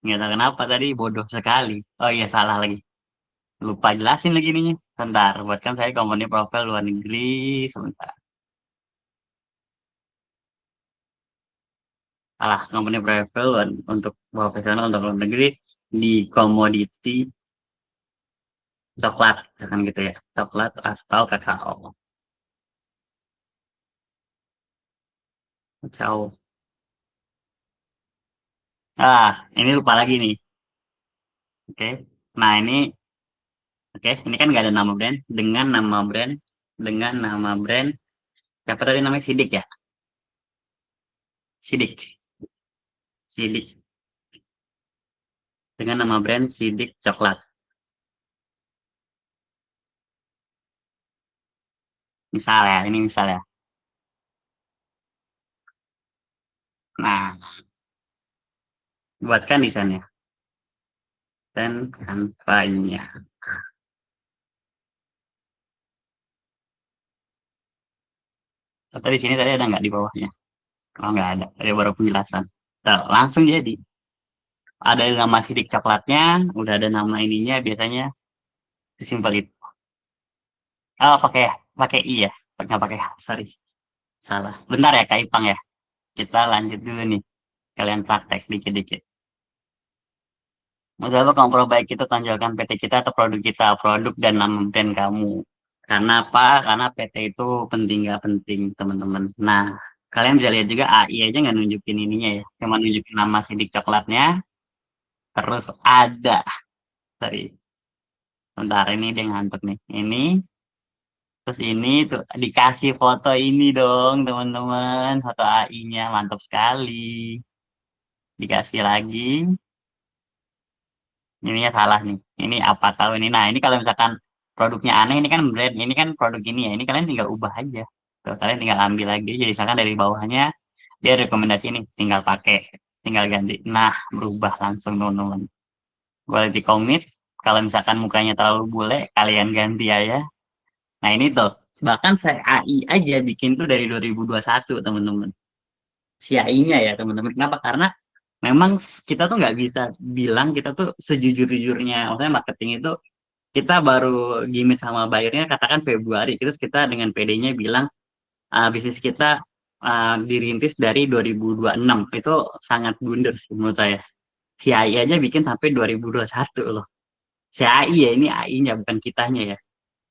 Nggak tahu kenapa tadi bodoh sekali. Oh iya, salah lagi. Lupa jelasin lagi ininya. Sebentar, buatkan saya company profile luar negeri. Sebentar. Salah, company profile untuk profesional untuk luar negeri di komoditi coklat, misalkan gitu ya. Coklat atau kakao. Kakao. Ah, ini lupa lagi nih. Oke. Nah, ini oke, ini kan nggak ada nama brand. Dengan nama brand. Siapa tadi namanya Sidik ya? Sidik. Sidik. Dengan nama brand Sidik Coklat. Misal ya, ini misal ya. Nah, buatkan desainnya dan kampanye. Atau di sini tadi ada nggak di bawahnya? Oh nggak ada, tadi baru penjelasan. Tuh, langsung jadi. Ada nama sidik coklatnya, udah ada nama ininya, biasanya sesimpel itu. Oh pakai pakai i ya, nggak pakai h, sorry, salah. Bentar ya Kak Ipang ya. Kita lanjut dulu nih. Kalian praktek dikit-dikit. Mencoba memperbaiki itu tonjolkan PT kita atau produk kita, produk dan nama brand kamu. Karena apa? Karena PT itu penting nggak penting, teman-teman. Nah, kalian bisa lihat juga AI aja nggak nunjukin ininya ya. Cuma nunjukin nama sidik coklatnya, terus ada. Sorry, bentar ini dia ngantuk nih. Ini, terus ini tuh dikasih foto ini dong, teman-teman. Foto AI-nya, mantap sekali. Dikasih lagi. Ininya salah nih. Ini apa tahu ini. Nah, ini kalau misalkan produknya aneh, ini kan brand, ini kan produk ini ya. Ini kalian tinggal ubah aja. Tuh, kalian tinggal ambil lagi. Jadi misalkan dari bawahnya dia rekomendasi ini, tinggal pakai, tinggal ganti. Nah, berubah langsung teman-teman. Quality commit. Kalau misalkan mukanya terlalu bule, kalian ganti aja. Nah, ini tuh. Bahkan saya AI aja bikin tuh dari 2021, teman-teman. Si AI-nya ya, teman-teman. Kenapa? Karena memang kita tuh nggak bisa bilang kita tuh sejujur-jujurnya. Maksudnya marketing itu kita baru gimmick sama bayarnya katakan Februari, terus kita dengan PD-nya bilang bisnis kita dirintis dari 2026. Itu sangat blunder sih menurut saya. Si AI aja bikin sampai 2021 loh. Si AI ya, ini AI-nya bukan kitanya ya,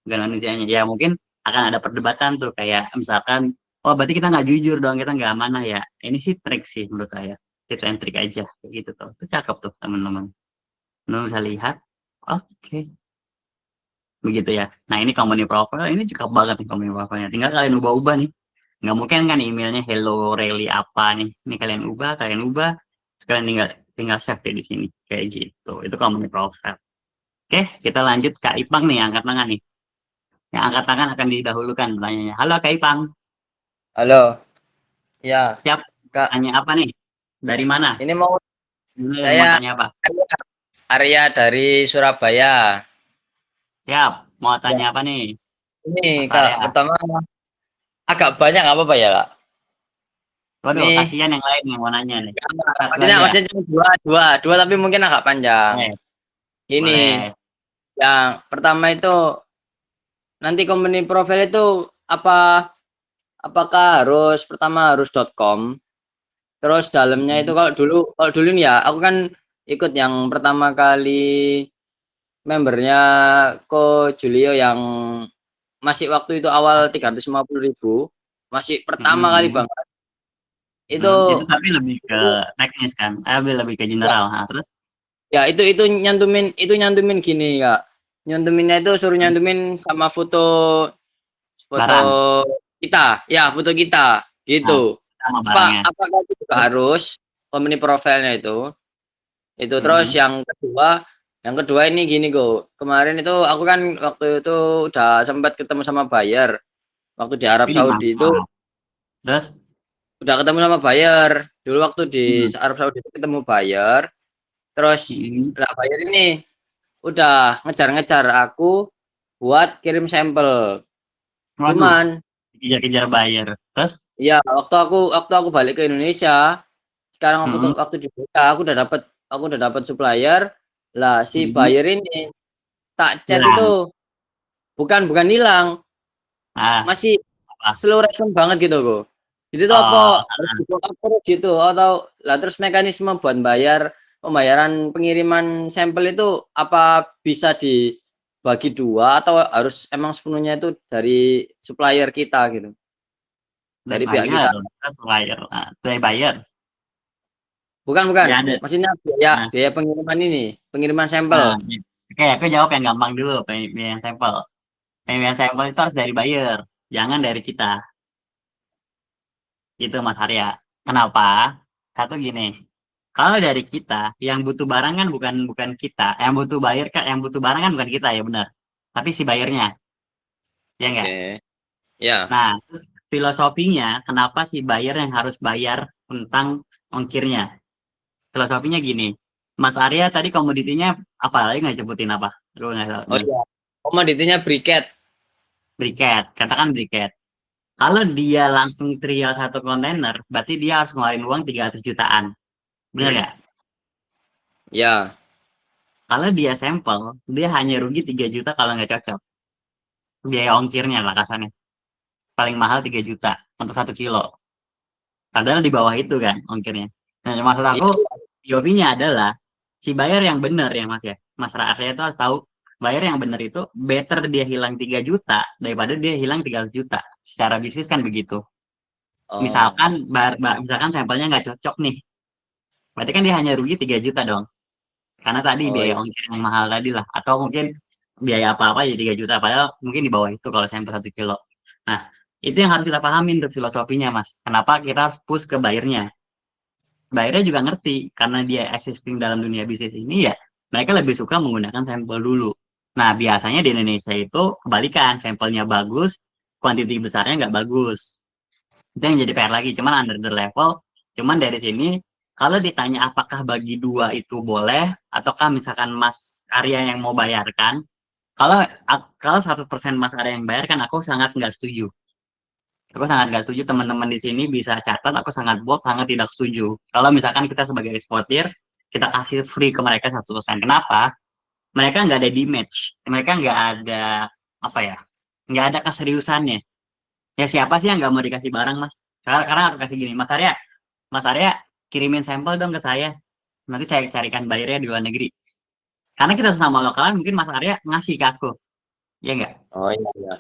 bukan manusianya. Ya mungkin akan ada perdebatan tuh kayak misalkan, oh berarti kita nggak jujur dong, kita nggak amanah ya. Ini sih trik sih menurut saya. Tips and trik aja kayak gitu tuh. Itu cakep tuh teman-teman. Teman bisa lihat. Oke. Begitu ya. Nah ini company profile, ini cakep banget nih company profile-nya. Tinggal kalian ubah-ubah nih. Nggak mungkin kan emailnya hello Rally apa nih. Ini kalian ubah, kalian tinggal tinggal save deh di sini kayak gitu. Itu company profile. Oke, kita lanjut Kak Ipang nih, angkat tangan nih. Yang angkat tangan akan didahulukan pertanyaannya. Halo Kak Ipang, Halo, ya siap Kak. tanya apa nih? Dari mana? Ini mau Mau saya tanya apa? Arya dari Surabaya. Siap, mau Ya, tanya apa nih? ini Mas Kak, Arya. pertama agak banyak nggak apa-apa ya Kak? Waduh, Ini kasihan yang lain yang mau nanya nih. Satu maksudnya aja. maksudnya cuma dua tapi mungkin agak panjang. Boleh, Ini boleh. yang pertama itu nanti company profile itu apa apakah harus pertama harus .com, terus dalamnya itu Mm-mm. kalau dulu nih ya aku kan ikut yang pertama kali membernya Ko Julio yang masih waktu itu awal 350.000, masih pertama kali Mm-mm. banget itu Itu tapi lebih ke itu teknis kan? Lebih ke ya, general. Nah, terus ya itu nyantumin gini Kak, nyantuminnya itu suruh nyantumin sama foto foto barang. kita ya foto kita Nah, gitu. sama barangnya. Apakah itu juga Terus, harus company profile-nya itu terus mm-mm. yang kedua ini gini kok, kemarin itu aku kan waktu itu udah sempat ketemu sama buyer waktu di Arab Wih, Saudi itu. mantap. Terus, Udah ketemu sama buyer. Dulu waktu di mm, Arab Saudi itu ketemu buyer, terus mm, lah buyer ini udah ngejar-ngejar aku buat kirim sampel. Waduh, Cuman kejar-kejar buyer. Terus, ya waktu aku balik ke Indonesia, sekarang waktu di BK aku udah dapat supplier. Lah si buyer ini tak chat hilang. itu bukan hilang, Ah, masih apa? slow respon banget gitu kok. Itu tuh Oh, apa harus di follow up terus gitu atau lah terus mekanisme buat pembayaran pengiriman sampel itu apa bisa dibagi dua atau harus emang sepenuhnya itu dari supplier kita gitu, dari dari pihak buyer, kita? terus buyer, dari buyer. Bukan, Ya ada. maksudnya biaya Nah, biaya pengiriman ini, pengiriman sampel. nah, oke, aku jawab yang gampang dulu, yang sampel. Yang sampel itu harus dari buyer, jangan dari kita. Gitu Mas Arya. Kenapa? Satu gini, kalau dari kita, yang butuh barang kan bukan bukan kita, yang butuh buyer kan, yang butuh barang kan bukan kita ya benar, tapi si bayarnya, ya enggak. Oke. Ya. Nah, terus filosofinya, kenapa si buyer yang harus bayar tentang ongkirnya? Filosofinya gini, Mas Arya tadi komoditinya apa lagi nggak sebutin apa? Gue nggak tahu. Oh iya. Komoditinya briket. Briket, katakan briket. Kalau dia langsung trial satu kontainer, berarti dia harus ngeluarin uang 300 jutaan. Bener nggak? Ya. Kalau dia sampel, dia hanya rugi 3 juta kalau nggak cocok. Biaya ongkirnya lah kasarnya. Paling mahal 3 juta untuk 1 kilo. Padahal di bawah itu kan ongkirnya. Nah, maksud aku, Iya. POV-nya adalah si bayar yang benar ya Mas ya. Mas Arya itu harus tahu, bayar yang benar itu better dia hilang 3 juta daripada dia hilang 300 juta. Secara bisnis kan begitu. Oh. Misalkan sampelnya nggak cocok nih. Berarti kan dia hanya rugi 3 juta dong. Karena tadi Oh biaya iya. ongkir yang mahal tadi lah. Atau mungkin biaya apa-apa jadi 3 juta. Padahal mungkin di bawah itu kalau sampel 1 kilo. Nah, itu yang harus kita pahamin tuh filosofinya Mas. Kenapa kita harus push ke bayarnya. Bayarnya juga ngerti. Karena dia existing dalam dunia bisnis ini ya. Mereka lebih suka menggunakan sampel dulu. Nah, biasanya di Indonesia itu kebalikan. Sampelnya bagus, kuantiti besarnya nggak bagus. Itu yang jadi PR lagi, cuman under the level. Cuman dari sini, kalau ditanya apakah bagi dua itu boleh, ataukah misalkan Mas Arya yang mau bayarkan, kalau kalau 100% Mas Arya yang bayarkan, aku sangat nggak setuju. Aku sangat nggak setuju, teman-teman di sini bisa catat, aku sangat bold, sangat tidak setuju. Kalau misalkan kita sebagai eksportir, kita kasih free ke mereka 100%. Kenapa? Mereka nggak ada damage, mereka nggak ada, apa ya, nggak ada keseriusannya. Ya siapa sih yang nggak mau dikasih barang, Mas? Sekarang aku kasih gini, Mas Arya kirimin sampel dong ke saya. Nanti saya carikan bayarnya di luar negeri. Karena kita sama lokalan, mungkin Mas Arya ngasih ke aku, ya enggak? Oh iya iya.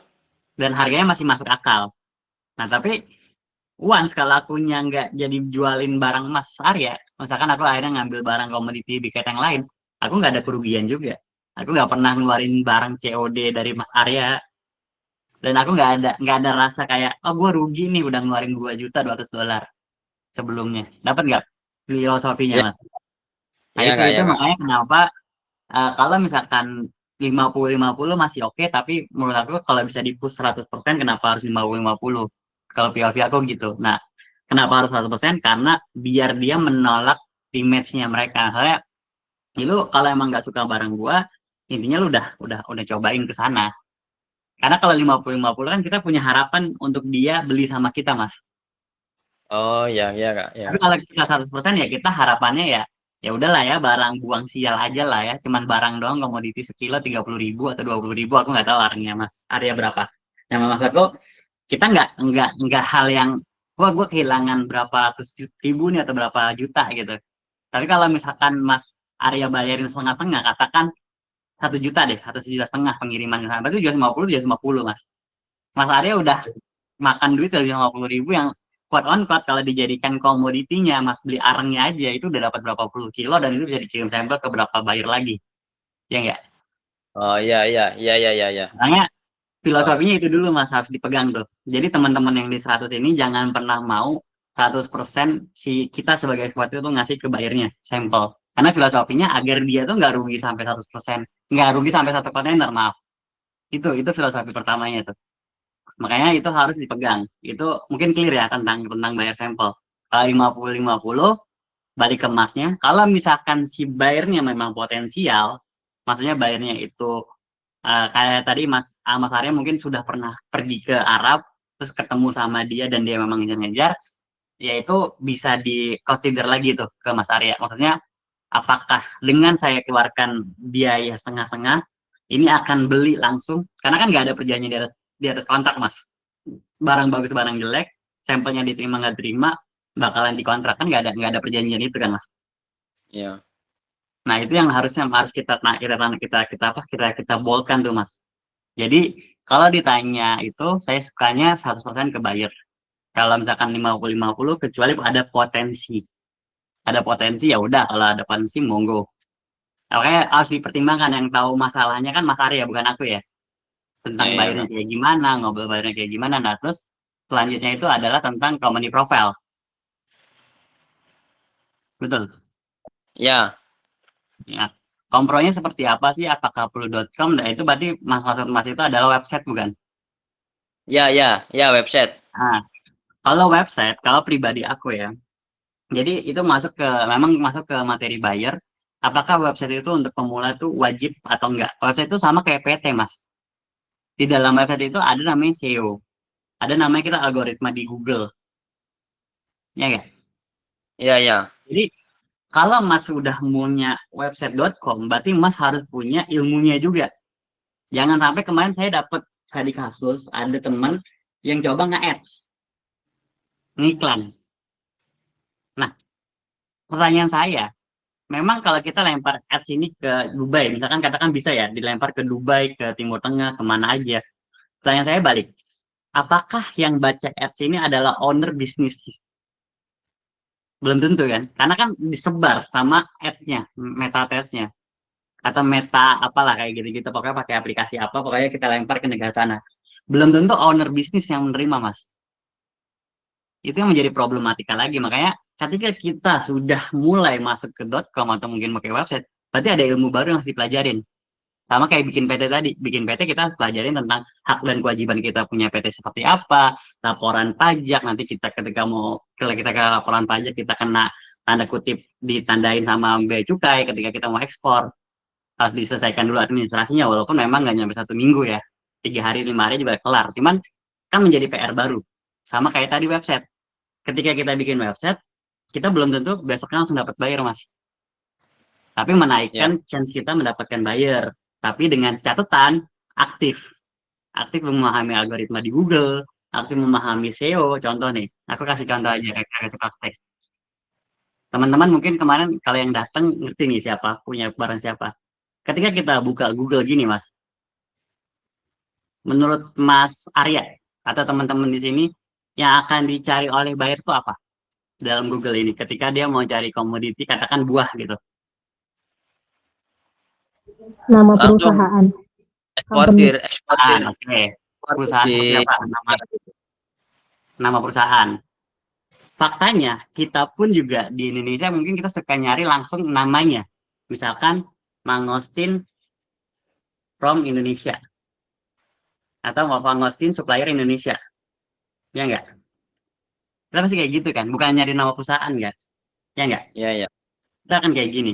Dan harganya masih masuk akal. Nah, tapi once kalau akunya nggak jadi jualin barang Mas Arya, misalkan aku akhirnya ngambil barang komoditi biket yang lain, aku nggak ada kerugian juga. Aku nggak pernah ngeluarin barang COD dari Mas Arya, dan aku nggak ada rasa kayak, oh gue rugi nih udah ngeluarin 2 juta 200 dolar sebelumnya. Dapat nggak filosofinya, Iya Mas? Nah, iya Kak, itu ya Kak. makanya kenapa kalau misalkan 50-50 masih oke, tapi menurut aku kalau bisa di-push 100% kenapa harus 50-50? Kalau POV aku gitu. Nah, kenapa harus 100%? Karena biar dia menolak image-nya mereka. Soalnya, lu kalau emang nggak suka barang gua, intinya lu udah cobain ke sana. Karena kalau 50-50 kan kita punya harapan untuk dia beli sama kita, Mas. Oh iya iya Kak, ya. Tapi kalau kita 100% ya kita harapannya ya ya udahlah ya barang buang sial aja lah ya. Cuman barang doang komoditi sekilo 30.000 atau 20.000 aku nggak tahu harganya Mas Arya berapa. Yang maksudku kita nggak hal yang wah gue kehilangan berapa ratus ribu nih atau berapa juta gitu. Tapi kalau misalkan Mas Arya bayarin setengah-tengah katakan 1 juta deh atau 1,5 juta pengiriman ke sana. Berarti 750 Mas. Mas Arya udah makan duit dari 50.000 yang quote on quote kalau dijadikan komoditinya Mas beli arangnya aja itu udah dapat berapa puluh kilo dan itu bisa dikirim sampel ke berapa buyer lagi ya enggak. Oh iya iya iya iya iya iya. Makanya Oh, filosofinya itu dulu Mas harus dipegang tuh. Jadi teman-teman yang di 100 ini jangan pernah mau 100% si kita sebagai eksportir tuh ngasih ke buyernya sampel, karena filosofinya agar dia tuh nggak rugi sampai 100%, nggak rugi sampai satu kontainer, maaf. Itu filosofi pertamanya tuh. Makanya itu harus dipegang. Itu mungkin clear ya tentang bayar sampel. Kalau 50-50 balik ke masnya. Kalau misalkan si bayarnya memang potensial, maksudnya bayarnya itu Kayak tadi Mas Arya mungkin sudah pernah pergi ke Arab, terus ketemu sama dia dan dia memang ngejar-ngejar, ya itu bisa di-consider lagi tuh ke Mas Arya. Maksudnya, apakah dengan saya keluarkan biaya setengah-setengah, ini akan beli langsung? Karena kan nggak ada perjanjian di atas kontrak, Mas. Barang bagus, barang jelek, sampelnya diterima nggak terima, bakalan dikontrak. Kan nggak ada perjanjian itu kan, Mas. Iya. Nah, itu yang harusnya harus kita bolkan tuh, Mas. Jadi, kalau ditanya itu, saya sukanya 100% ke buyer. Kalau misalkan 50-50, kecuali ada potensi. Ada potensi, ya udah, kalau ada potensi, monggo. Oke, harus dipertimbangkan. Yang tahu masalahnya kan Mas Arya, bukan aku ya. Iya, Tentang iya, bayarnya Kak. kayak gimana, ngobrol bayarnya kayak gimana. Nah, terus selanjutnya itu adalah tentang company profile. Betul. Ya, Ya. Kompronya seperti apa sih? Apakah perlu.com? Nah, itu berarti maksud Mas itu adalah website, bukan? ya, ya, ya, website. Nah, kalau website, kalau pribadi aku ya, jadi itu memang masuk ke materi buyer. Apakah website itu untuk pemula itu wajib atau enggak? Website itu sama kayak PT, Mas. Di dalam website itu ada namanya SEO. Ada namanya kita algoritma di Google. Ya enggak? Ya, ya. Jadi kalau Mas sudah punya website.com, berarti Mas harus punya ilmunya juga. Jangan sampai kemarin saya di kasus, ada teman yang coba nge-ads, ngiklan. Nah, pertanyaan saya, memang kalau kita lempar ads ini ke Dubai, misalkan katakan bisa ya, dilempar ke Dubai, ke Timur Tengah, kemana aja. Pertanyaan saya balik, apakah yang baca ads ini adalah owner bisnis? Belum tentu kan, karena kan disebar sama ads-nya, meta ads-nya, atau meta apalah kayak gitu-gitu, pokoknya pakai aplikasi apa, pokoknya kita lempar ke negara sana. Belum tentu owner bisnis yang menerima, Mas. Itu yang menjadi problematika lagi, makanya ketika kita sudah mulai masuk ke .com atau mungkin pakai website, berarti ada ilmu baru yang harus dipelajarin. Sama kayak bikin PT tadi, bikin PT kita pelajarin tentang hak dan kewajiban kita punya PT seperti apa, laporan pajak, nanti kalau kita ke laporan pajak kita kena tanda kutip ditandain sama bea cukai ketika kita mau ekspor, harus diselesaikan dulu administrasinya, walaupun memang nggak nyampe 1 minggu ya, 3 hari 5 hari juga kelar, cuman kan menjadi PR baru. Sama kayak tadi website, ketika kita bikin website, kita belum tentu besoknya langsung dapat buyer, Mas. Tapi Ya. menaikkan chance kita mendapatkan buyer. Tapi dengan catatan aktif. Aktif memahami algoritma di Google, aktif memahami SEO. Contoh nih, aku kasih contoh aja, kasih praktek. Teman-teman mungkin kemarin kalau yang datang ngerti nih siapa, punya barang siapa. Ketika kita buka Google gini, Mas, menurut Mas Arya atau teman-teman di sini, yang akan dicari oleh buyer itu apa dalam Google ini? Ketika dia mau cari komoditi, katakan buah gitu. Nama Langsung perusahaan, company. eksportir Oke. Perusahaan seperti di apa? Nama perusahaan. Faktanya, kita pun juga di Indonesia mungkin kita suka nyari langsung namanya. Misalkan Mangostin from Indonesia. Atau Mangostin supplier Indonesia. Ya enggak? Kita pasti kayak gitu kan? Bukan nyari nama perusahaan kan? Ya enggak? Ya, ya. Kita akan kayak gini.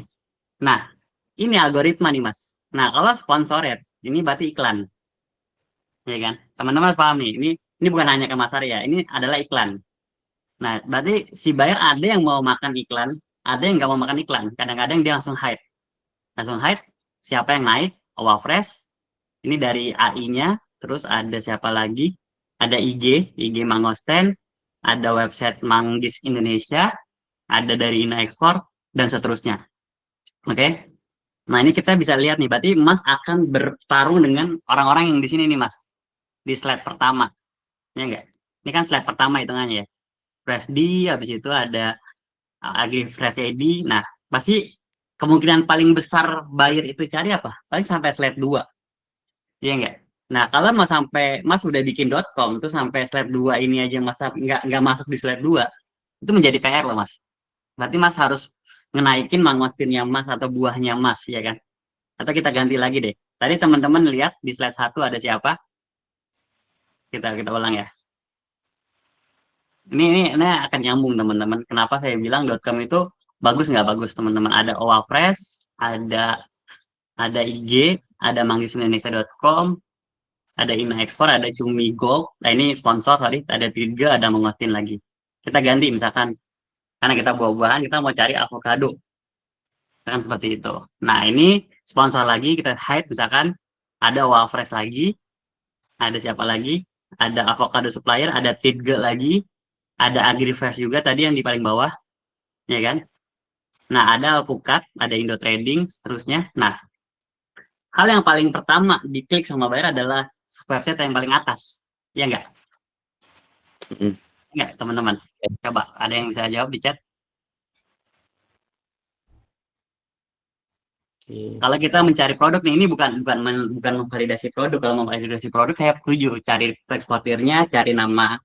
Nah, ini algoritma nih, Mas. Nah, kalau sponsored, ini berarti iklan. Ya kan? Teman-teman harus paham nih, ini bukan hanya ke Mas Arya, ini adalah iklan. Nah, berarti si buyer ada yang mau makan iklan, ada yang nggak mau makan iklan. Kadang-kadang dia langsung hide. Langsung hide, siapa yang naik? Fresh. Ini dari AI-nya, terus ada siapa lagi? Ada IG Mangosten, ada website Manggis Indonesia, ada dari Ina Export, dan seterusnya. Oke? Nah, ini kita bisa lihat nih, berarti Mas akan bertarung dengan orang-orang yang di sini nih, Mas. Di slide pertama. Ya enggak? Ini kan slide pertama hitungannya ya. Fresh D, habis itu ada Agri Fresh ID. Nah, pasti kemungkinan paling besar buyer itu cari apa? Paling sampai slide 2. Iya enggak? Nah, kalau Mas udah bikin .com, terus sampai slide 2 ini aja Mas nggak masuk di slide 2, itu menjadi PR loh, Mas. Berarti Mas harus ngenaikin mangostinnya Mas atau buahnya Mas, ya kan? Atau kita ganti lagi deh. Tadi teman-teman lihat di slide 1 ada siapa? Kita ulang ya. Ini akan nyambung teman-teman. Kenapa saya bilang .com itu bagus nggak bagus teman-teman? Ada Fresh, ada IG, ada manggisindonesia.com, ada Ina Export, ada Cumi Gold. Nah ini sponsor, sorry, ada Tiga, ada Mengostin lagi. Kita ganti misalkan, karena kita buah-buahan, kita mau cari avocado. Misalkan seperti itu. Nah ini sponsor lagi, kita hide misalkan, ada Wafresh lagi, ada siapa lagi, ada avocado supplier, ada Tiga lagi, ada AgriFresh juga tadi yang di paling bawah, ya kan? Nah ada Alpukat, ada Indo Trading, seterusnya. Nah hal yang paling pertama diklik sama buyer adalah website yang paling atas, ya enggak? Enggak, teman-teman. Coba, ada yang bisa jawab di chat? Kalau kita mencari produk nih, ini bukan memvalidasi produk. Kalau memvalidasi produk, saya setuju cari eksportirnya, cari nama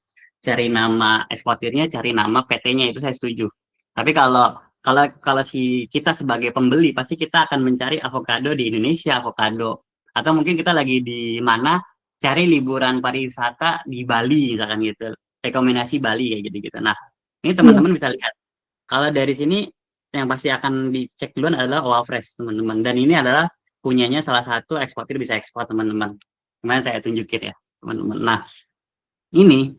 eksportirnya, cari nama PT-nya, itu saya setuju. Tapi kalau si kita sebagai pembeli, pasti kita akan mencari avocado di Indonesia, avocado. Atau mungkin kita lagi di mana, cari liburan pariwisata di Bali, misalkan gitu. Rekomendasi Bali, kayak gitu-gitu. Nah, ini teman-teman bisa lihat. Kalau dari sini, yang pasti akan dicek duluan adalah Wafresh, teman-teman. Dan ini adalah punyanya salah satu eksportir bisa ekspor, teman-teman. Kemarin saya tunjukin ya, teman-teman. Nah, ini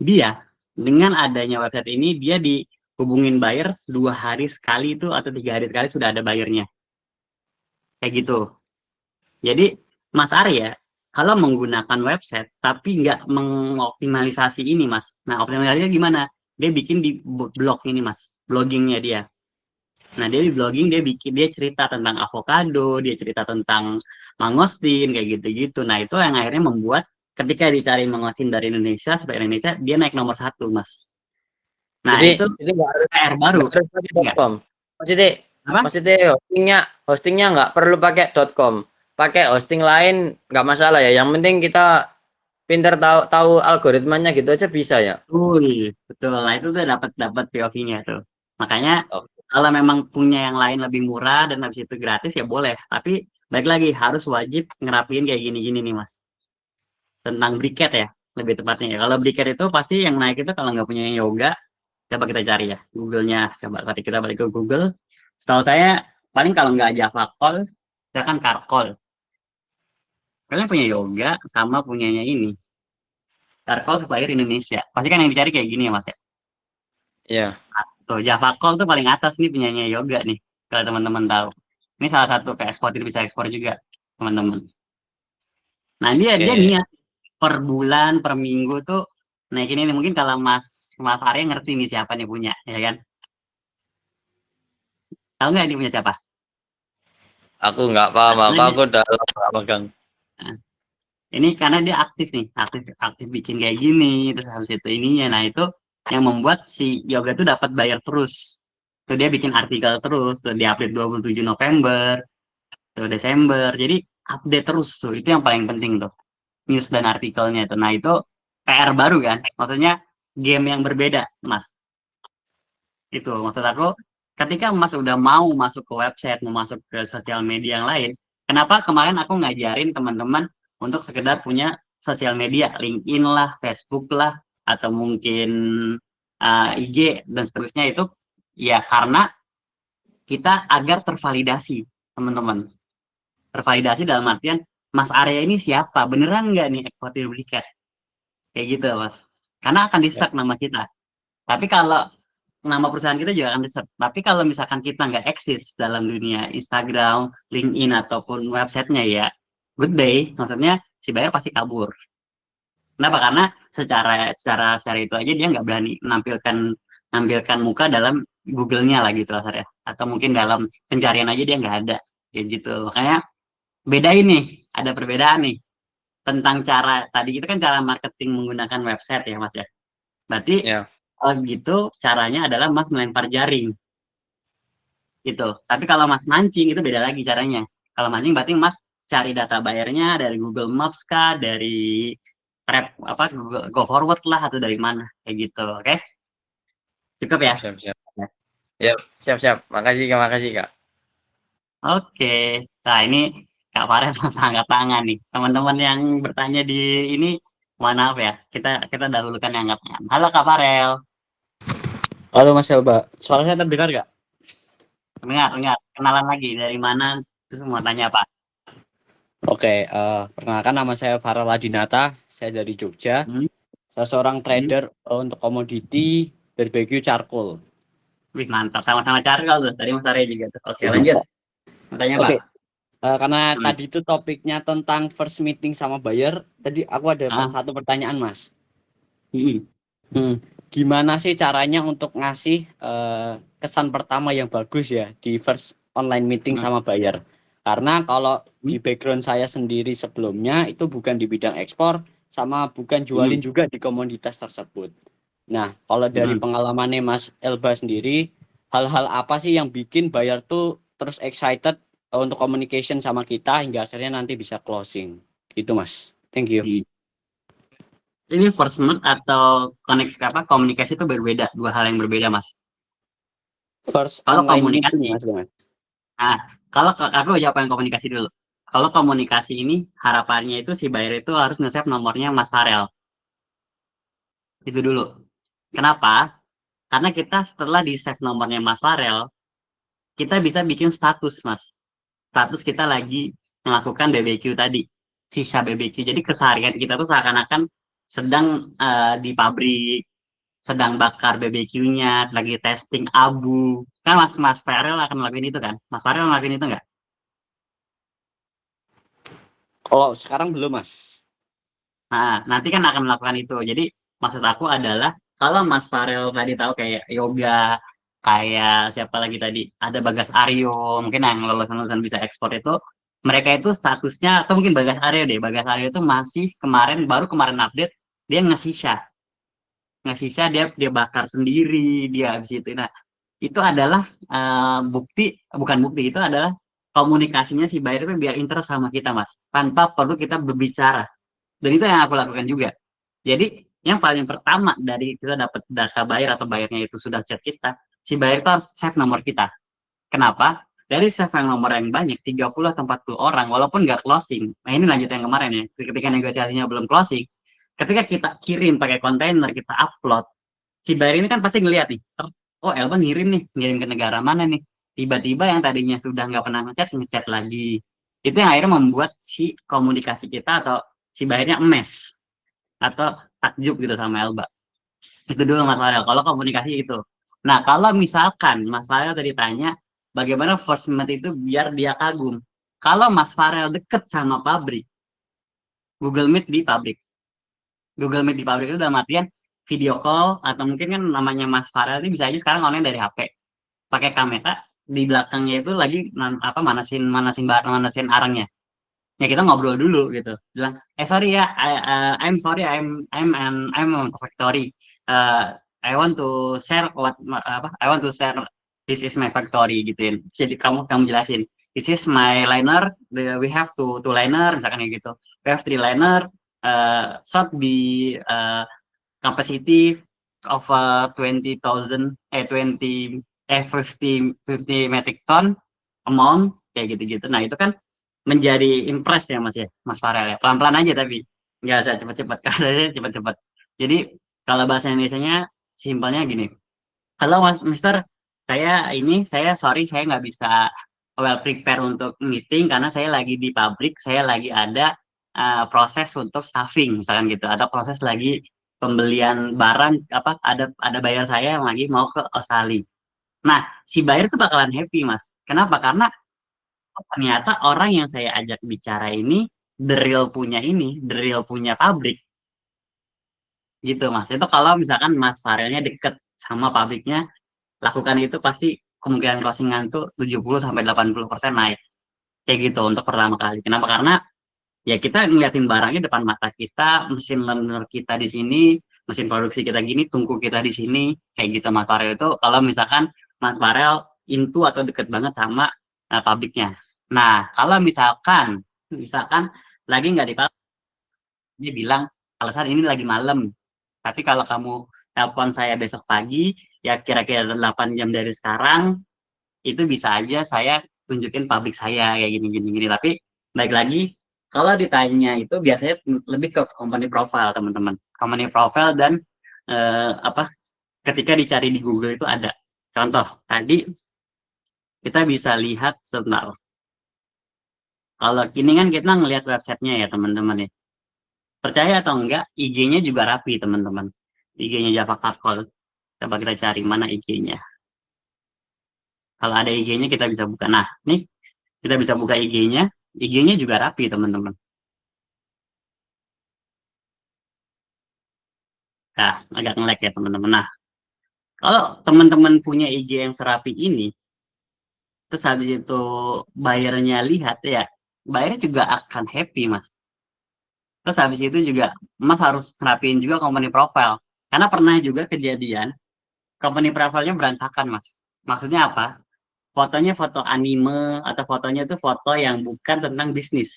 dia dengan adanya website ini, dia dihubungin buyer 2 hari sekali itu atau 3 hari sekali sudah ada buyernya. Kayak gitu. Jadi, Mas Arya, kalau menggunakan website tapi nggak mengoptimalisasi ini, Mas. Nah, optimalisasinya gimana? Dia bikin di blog ini, Mas. Bloggingnya dia. Nah, dia di blogging, dia cerita tentang avocado, dia cerita tentang mangostin, kayak gitu-gitu. Nah, itu yang akhirnya membuat ketika dicari mangostin dari Indonesia, supaya Indonesia, dia naik nomor 1, Mas. Nah, Jadi itu nggak harus PR baru. pakai Enggak. .com. Maksudnya hostingnya nggak perlu pakai .com. Pakai hosting lain nggak masalah ya. Yang penting kita pinter tahu algoritmanya gitu aja bisa ya. Betul. Nah, itu tuh dapat POV-nya tuh. Makanya kalau memang punya yang lain lebih murah dan habis itu gratis ya boleh. Tapi baik lagi harus wajib ngerapiin kayak gini-gini nih, Mas. Tentang briket ya, lebih tepatnya ya. Kalau briket itu pasti yang naik itu kalau nggak punya yoga, coba kita cari ya Google-nya. Coba tadi kita balik ke Google. Setahu saya paling kalau nggak Java Call, misalkan Carcol. Kalian punya yoga sama punyanya ini. Carcol supplier Indonesia. Pasti kan yang dicari kayak gini ya, Mas ya. Iya. Tuh, Java Call tuh paling atas nih punyanya yoga nih. Kalau teman-teman tahu. Ini salah satu kayak eksportir bisa ekspor juga, teman-teman. Nah, dia niat per bulan, per minggu tuh naikin ini. Mungkin kalau Mas Arya ngerti nih siapa nih punya, ya kan? Tahu nggak dia punya siapa? Aku nggak paham, aku udah lama megang. Nah, ini karena dia aktif nih, aktif bikin kayak gini, terus habis itu ininya. Nah, itu yang membuat si yoga tuh dapat bayar terus. Tuh dia bikin artikel terus, tuh di update 27 November, tuh Desember. Jadi update terus tuh, itu yang paling penting tuh. News dan artikelnya itu. Nah, itu PR baru kan? Maksudnya game yang berbeda, Mas. Itu maksud aku, ketika Mas udah mau masuk ke website, mau masuk ke sosial media yang lain, kenapa kemarin aku ngajarin teman-teman untuk sekedar punya sosial media, LinkedIn lah, Facebook lah, atau mungkin IG dan seterusnya itu, ya karena kita agar tervalidasi, teman-teman. Tervalidasi dalam artian, Mas Arya ini siapa? Beneran nggak nih eksportir briket? Kayak gitu, Mas. Karena akan di-search nama kita. Tapi kalau nama perusahaan kita juga akan di-search. Tapi kalau misalkan kita nggak eksis dalam dunia Instagram, LinkedIn, ataupun websitenya ya, good day. Maksudnya si buyer pasti kabur. Kenapa? Karena secara itu aja dia nggak berani nampilkan muka dalam Google-nya lah gitu ya. Atau mungkin dalam pencarian aja dia nggak ada. Kayak gitu. Makanya beda ini, ada perbedaan nih. Tentang cara, tadi itu kan cara marketing menggunakan website ya Mas ya. Berarti kalau gitu caranya adalah Mas melempar jaring. Gitu. Tapi kalau Mas mancing itu beda lagi caranya. Kalau mancing berarti Mas cari data bayarnya dari Google Maps kah, dari Google Go Forward lah atau dari mana kayak gitu, oke? Cukup ya? Siap. Ya, siap. Makasih Kak. Oke. Nah, ini Kak Farel langsung angkat tangan nih. Teman-teman yang bertanya di ini, mohon maaf ya. Kita dahulukan yang angkat tangan. Halo Kak Farel. Halo Mas Elba, suaranya terdengar nggak? Dengar. Kenalan lagi dari mana? Terus mau tanya apa? Oke, perkenalkan nama saya Farel Adinata, saya dari Jogja. Hmm, Saya seorang hmm. trader untuk komoditi barbecue charcoal. Wih, mantap. Sama-sama Carkal tuh. Tadi Mas Arya juga tuh. Oke, lanjut. Tanya, Pak. Oke, karena Hmm. tadi itu topiknya tentang first meeting sama buyer, tadi aku ada Ah, satu pertanyaan, Mas. hmm. Gimana sih caranya untuk ngasih kesan pertama yang bagus ya di first online meeting Hmm. sama buyer? Karena kalau Hmm. di background saya sendiri sebelumnya itu bukan di bidang ekspor sama bukan jualin Hmm. juga di komoditas tersebut. Nah, kalau dari Hmm. pengalamannya Mas Elba sendiri, hal-hal apa sih yang bikin buyer tuh terus excited untuk communication sama kita hingga akhirnya nanti bisa closing? Gitu, Mas. Thank you. Hmm. Ini first month atau komunikasi itu berbeda, dua hal yang berbeda, Mas. First Kalau online meeting, komunikasi, Mas. nah, kalau aku jawab yang komunikasi dulu. Kalau komunikasi ini harapannya itu si buyer itu harus nge-save nomornya Mas Farel. Itu dulu. Kenapa? Karena kita setelah di-save nomornya Mas Farel, kita bisa bikin status, Mas. Status kita lagi melakukan BBQ tadi, sisa BBQ. Jadi keseharian kita tuh seakan-akan sedang di pabrik, sedang bakar BBQ-nya, lagi testing abu. Kan Mas Farel akan melakukan itu kan? Mas Farel melakukan itu nggak? Oh, sekarang belum, Mas. Nah, nanti kan akan melakukan itu. Jadi maksud aku adalah kalau Mas Farel tadi tahu kayak yoga, kayak siapa lagi tadi, ada Bagas Aryo, mungkin yang lulusan-lulusan bisa ekspor itu, mereka itu statusnya atau mungkin Bagas Aryo deh. Bagas Aryo itu masih baru kemarin update dia nge-shisha dia bakar sendiri, dia habis itu. Nah, itu adalah bukti, bukan bukti, itu adalah komunikasinya si buyer itu biar interest sama kita, Mas. Tanpa perlu kita berbicara. Dan itu yang aku lakukan juga. Jadi yang paling pertama dari kita dapat data buyer atau buyernya itu sudah chat kita, si buyer itu harus save nomor kita. Kenapa? Dari save yang nomor yang banyak, 30 atau 40 orang, walaupun nggak closing. Nah ini lanjut yang kemarin ya, ketika negosiasinya belum closing, ketika kita kirim pakai kontainer, kita upload, si buyer ini kan pasti ngeliat nih, oh Elba ngirim ke negara mana nih? Tiba-tiba yang tadinya sudah nggak pernah ngechat lagi. Itu yang akhirnya membuat si komunikasi kita atau si buyernya emes atau takjub gitu sama Elba. Itu dulu Mas Farel, kalau komunikasi itu. Nah, kalau misalkan Mas Farel tadi tanya, bagaimana first month itu biar dia kagum. Kalau Mas Farel deket sama pabrik, Google Meet di pabrik. Google Meet di pabrik itu dalam artian video call, atau mungkin kan namanya Mas Farel ini bisa aja sekarang online dari HP. Pakai kamera, di belakangnya itu lagi manasin arangnya. Ya kita ngobrol dulu gitu, bilang sorry ya, I'm sorry, I'm on factory, I want to share I want to share, this is my factory gituin. Jadi kamu jelasin, this is my liner, we have two liner misalkan kayak gitu, we have three liner, short be capacity of 20,000 50 metric ton amount kayak gitu-gitu. Nah itu kan menjadi impress ya Mas ya, Mas Farel ya. Pelan-pelan aja tapi nggak usah cepet-cepet, karena cepet-cepet. Jadi kalau bahasa Indonesianya simpelnya gini. Halo Mas Mister, saya sorry saya nggak bisa well prepare untuk meeting karena saya lagi di pabrik, saya lagi ada proses untuk staffing misalkan gitu. Ada proses lagi pembelian barang ada buyer saya yang lagi mau ke Australia. Nah, si buyer tuh bakalan happy, Mas. Kenapa? Karena ternyata orang yang saya ajak bicara ini the real punya pabrik gitu Mas. Itu kalau misalkan Mas Farelnya deket sama pabriknya, lakukan itu pasti kemungkinan closingan tuh 70 sampai 80% naik. Kayak gitu untuk pertama kali. Kenapa? Karena ya kita ngeliatin barangnya depan mata kita, mesin learner kita di sini, mesin produksi kita gini, tungku kita di sini, kayak gitu Mas Farel itu kalau misalkan Mas Farel into atau deket banget sama pabriknya. Nah, kalau misalkan lagi nggak di pabrik, dia bilang alasan ini lagi malam. Tapi kalau kamu telepon saya besok pagi, ya kira-kira 8 jam dari sekarang, itu bisa aja saya tunjukin pabrik saya kayak gini. Tapi baik lagi, kalau ditanya itu biasanya lebih ke company profile teman-teman. Company profile dan ketika dicari di Google itu ada. Contoh, tadi kita bisa lihat sebentar. Kalau ini kan kita ngelihat websitenya ya teman-teman ya. Percaya atau enggak, IG-nya juga rapi teman-teman. IG-nya Java Call. Coba kita cari mana IG-nya. Kalau ada IG-nya kita bisa buka. Nah, nih kita bisa buka IG-nya. IG-nya juga rapi teman-teman. Nah, agak nge-lag ya teman-teman. Nah, kalau teman-teman punya IG yang serapi ini, terus habis itu bayarnya lihat ya, bayarnya juga akan happy mas. Terus habis itu juga mas harus ngerapiin juga company profile. Karena pernah juga kejadian company profile-nya berantakan mas. Maksudnya apa? Fotonya foto anime atau fotonya itu foto yang bukan tentang bisnis.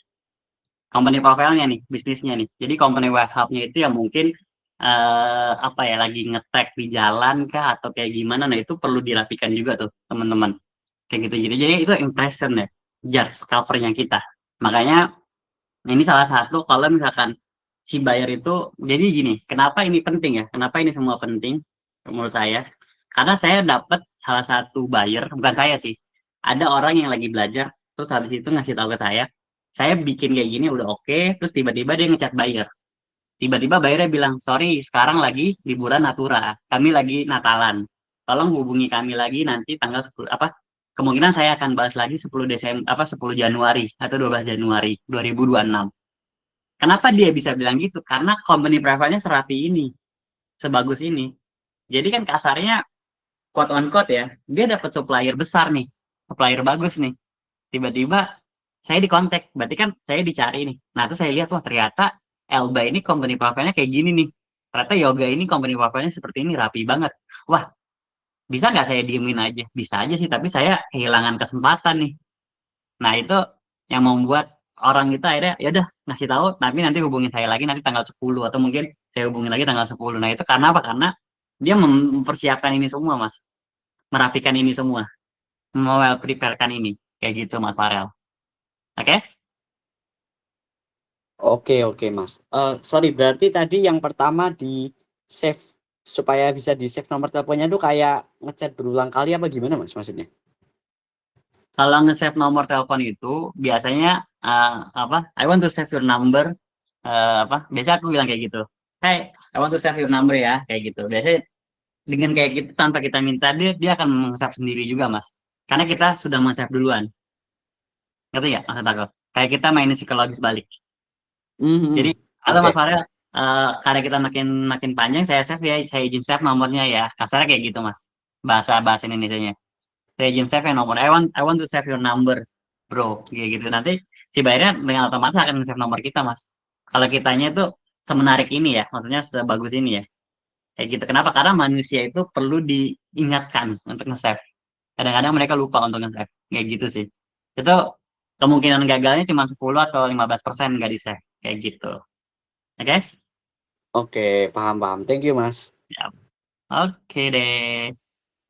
Company profile-nya nih, bisnisnya nih. Jadi company web hub-nya itu yang mungkin apa ya, lagi nge-tag di jalan kah atau kayak gimana. Nah, itu perlu dirapikan juga tuh, teman-teman. Kayak gitu. Jadi itu impression ya, judge covernya kita. Makanya ini salah satu kalau misalkan si buyer itu, jadi gini, kenapa ini penting ya? Kenapa ini semua penting menurut saya? Karena saya dapat salah satu buyer, bukan saya sih, ada orang yang lagi belajar, terus habis itu ngasih tahu ke saya bikin kayak gini udah oke, terus tiba-tiba dia ngechat buyer. Tiba-tiba bayarnya bilang, sorry, sekarang lagi liburan Natura, kami lagi Natalan. Tolong hubungi kami lagi nanti tanggal 10, apa, kemungkinan saya akan balas lagi 10 Desember, apa, 10 Januari atau 12 Januari 2026. Kenapa dia bisa bilang gitu? Karena company profile-nya serapi ini, sebagus ini. Jadi kan kasarnya, quote on quote ya, dia dapat supplier besar nih, supplier bagus nih. Tiba-tiba saya dikontak, berarti kan saya dicari nih. Nah, terus saya lihat, wah ternyata Elba ini company profile-nya kayak gini nih. Ternyata Yoga ini company profile-nya seperti ini, rapi banget. Wah, bisa nggak saya diemin aja? Bisa aja sih, tapi saya kehilangan kesempatan nih. Nah, itu yang membuat orang itu akhirnya, ya udah ngasih tahu, tapi nanti hubungin saya lagi nanti tanggal 10, atau mungkin saya hubungin lagi tanggal 10. Nah, itu karena apa? Karena dia mempersiapkan ini semua, Mas. Merapikan ini semua. Mau preparekan ini. Kayak gitu, Mas Farel. Oke? Oke Mas. Sorry, berarti tadi yang pertama di save supaya bisa di save nomor teleponnya tuh kayak ngechat berulang kali apa gimana Mas maksudnya? Kalau nge-save nomor telepon itu biasanya apa? I want to save your number. Apa? Biasa aku bilang kayak gitu. Hey, I want to save your number ya, kayak gitu. Biasanya dengan kayak gitu tanpa kita minta dia akan meng-save sendiri juga, Mas. Karena kita sudah meng-save duluan. Ngerti nggak maksud aku? Kayak kita mainin psikologis balik. Jadi atau Oke. Mas Farel, karena kita makin makin panjang saya save ya, saya izin save nomornya ya. Kasarnya kayak gitu, Mas. Bahasa Indonesianya. Saya izin save ya nomor. I want to save your number, bro. Kayak gitu. Nanti si bayarnya dengan otomatis akan save nomor kita, Mas. Kalau kitanya itu semenarik ini ya, maksudnya sebagus ini ya. Kayak gitu. Kenapa? Karena manusia itu perlu diingatkan untuk nge-save. Kadang-kadang mereka lupa untuk nge-save. Kayak gitu sih. Itu kemungkinan gagalnya cuma 10 atau 15% nggak di-save. Kayak gitu. Oke? Oke, paham. Thank you Mas. Ya. Oke deh.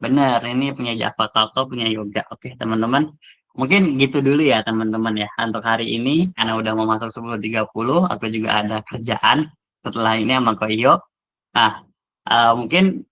Benar, ini punya Java Kalko, punya Yoga. Oke, teman-teman. Mungkin gitu dulu ya, teman-teman ya. Untuk hari ini, karena udah mau masuk 10.30, aku juga ada kerjaan setelah ini sama Ko Iyo. Nah, mungkin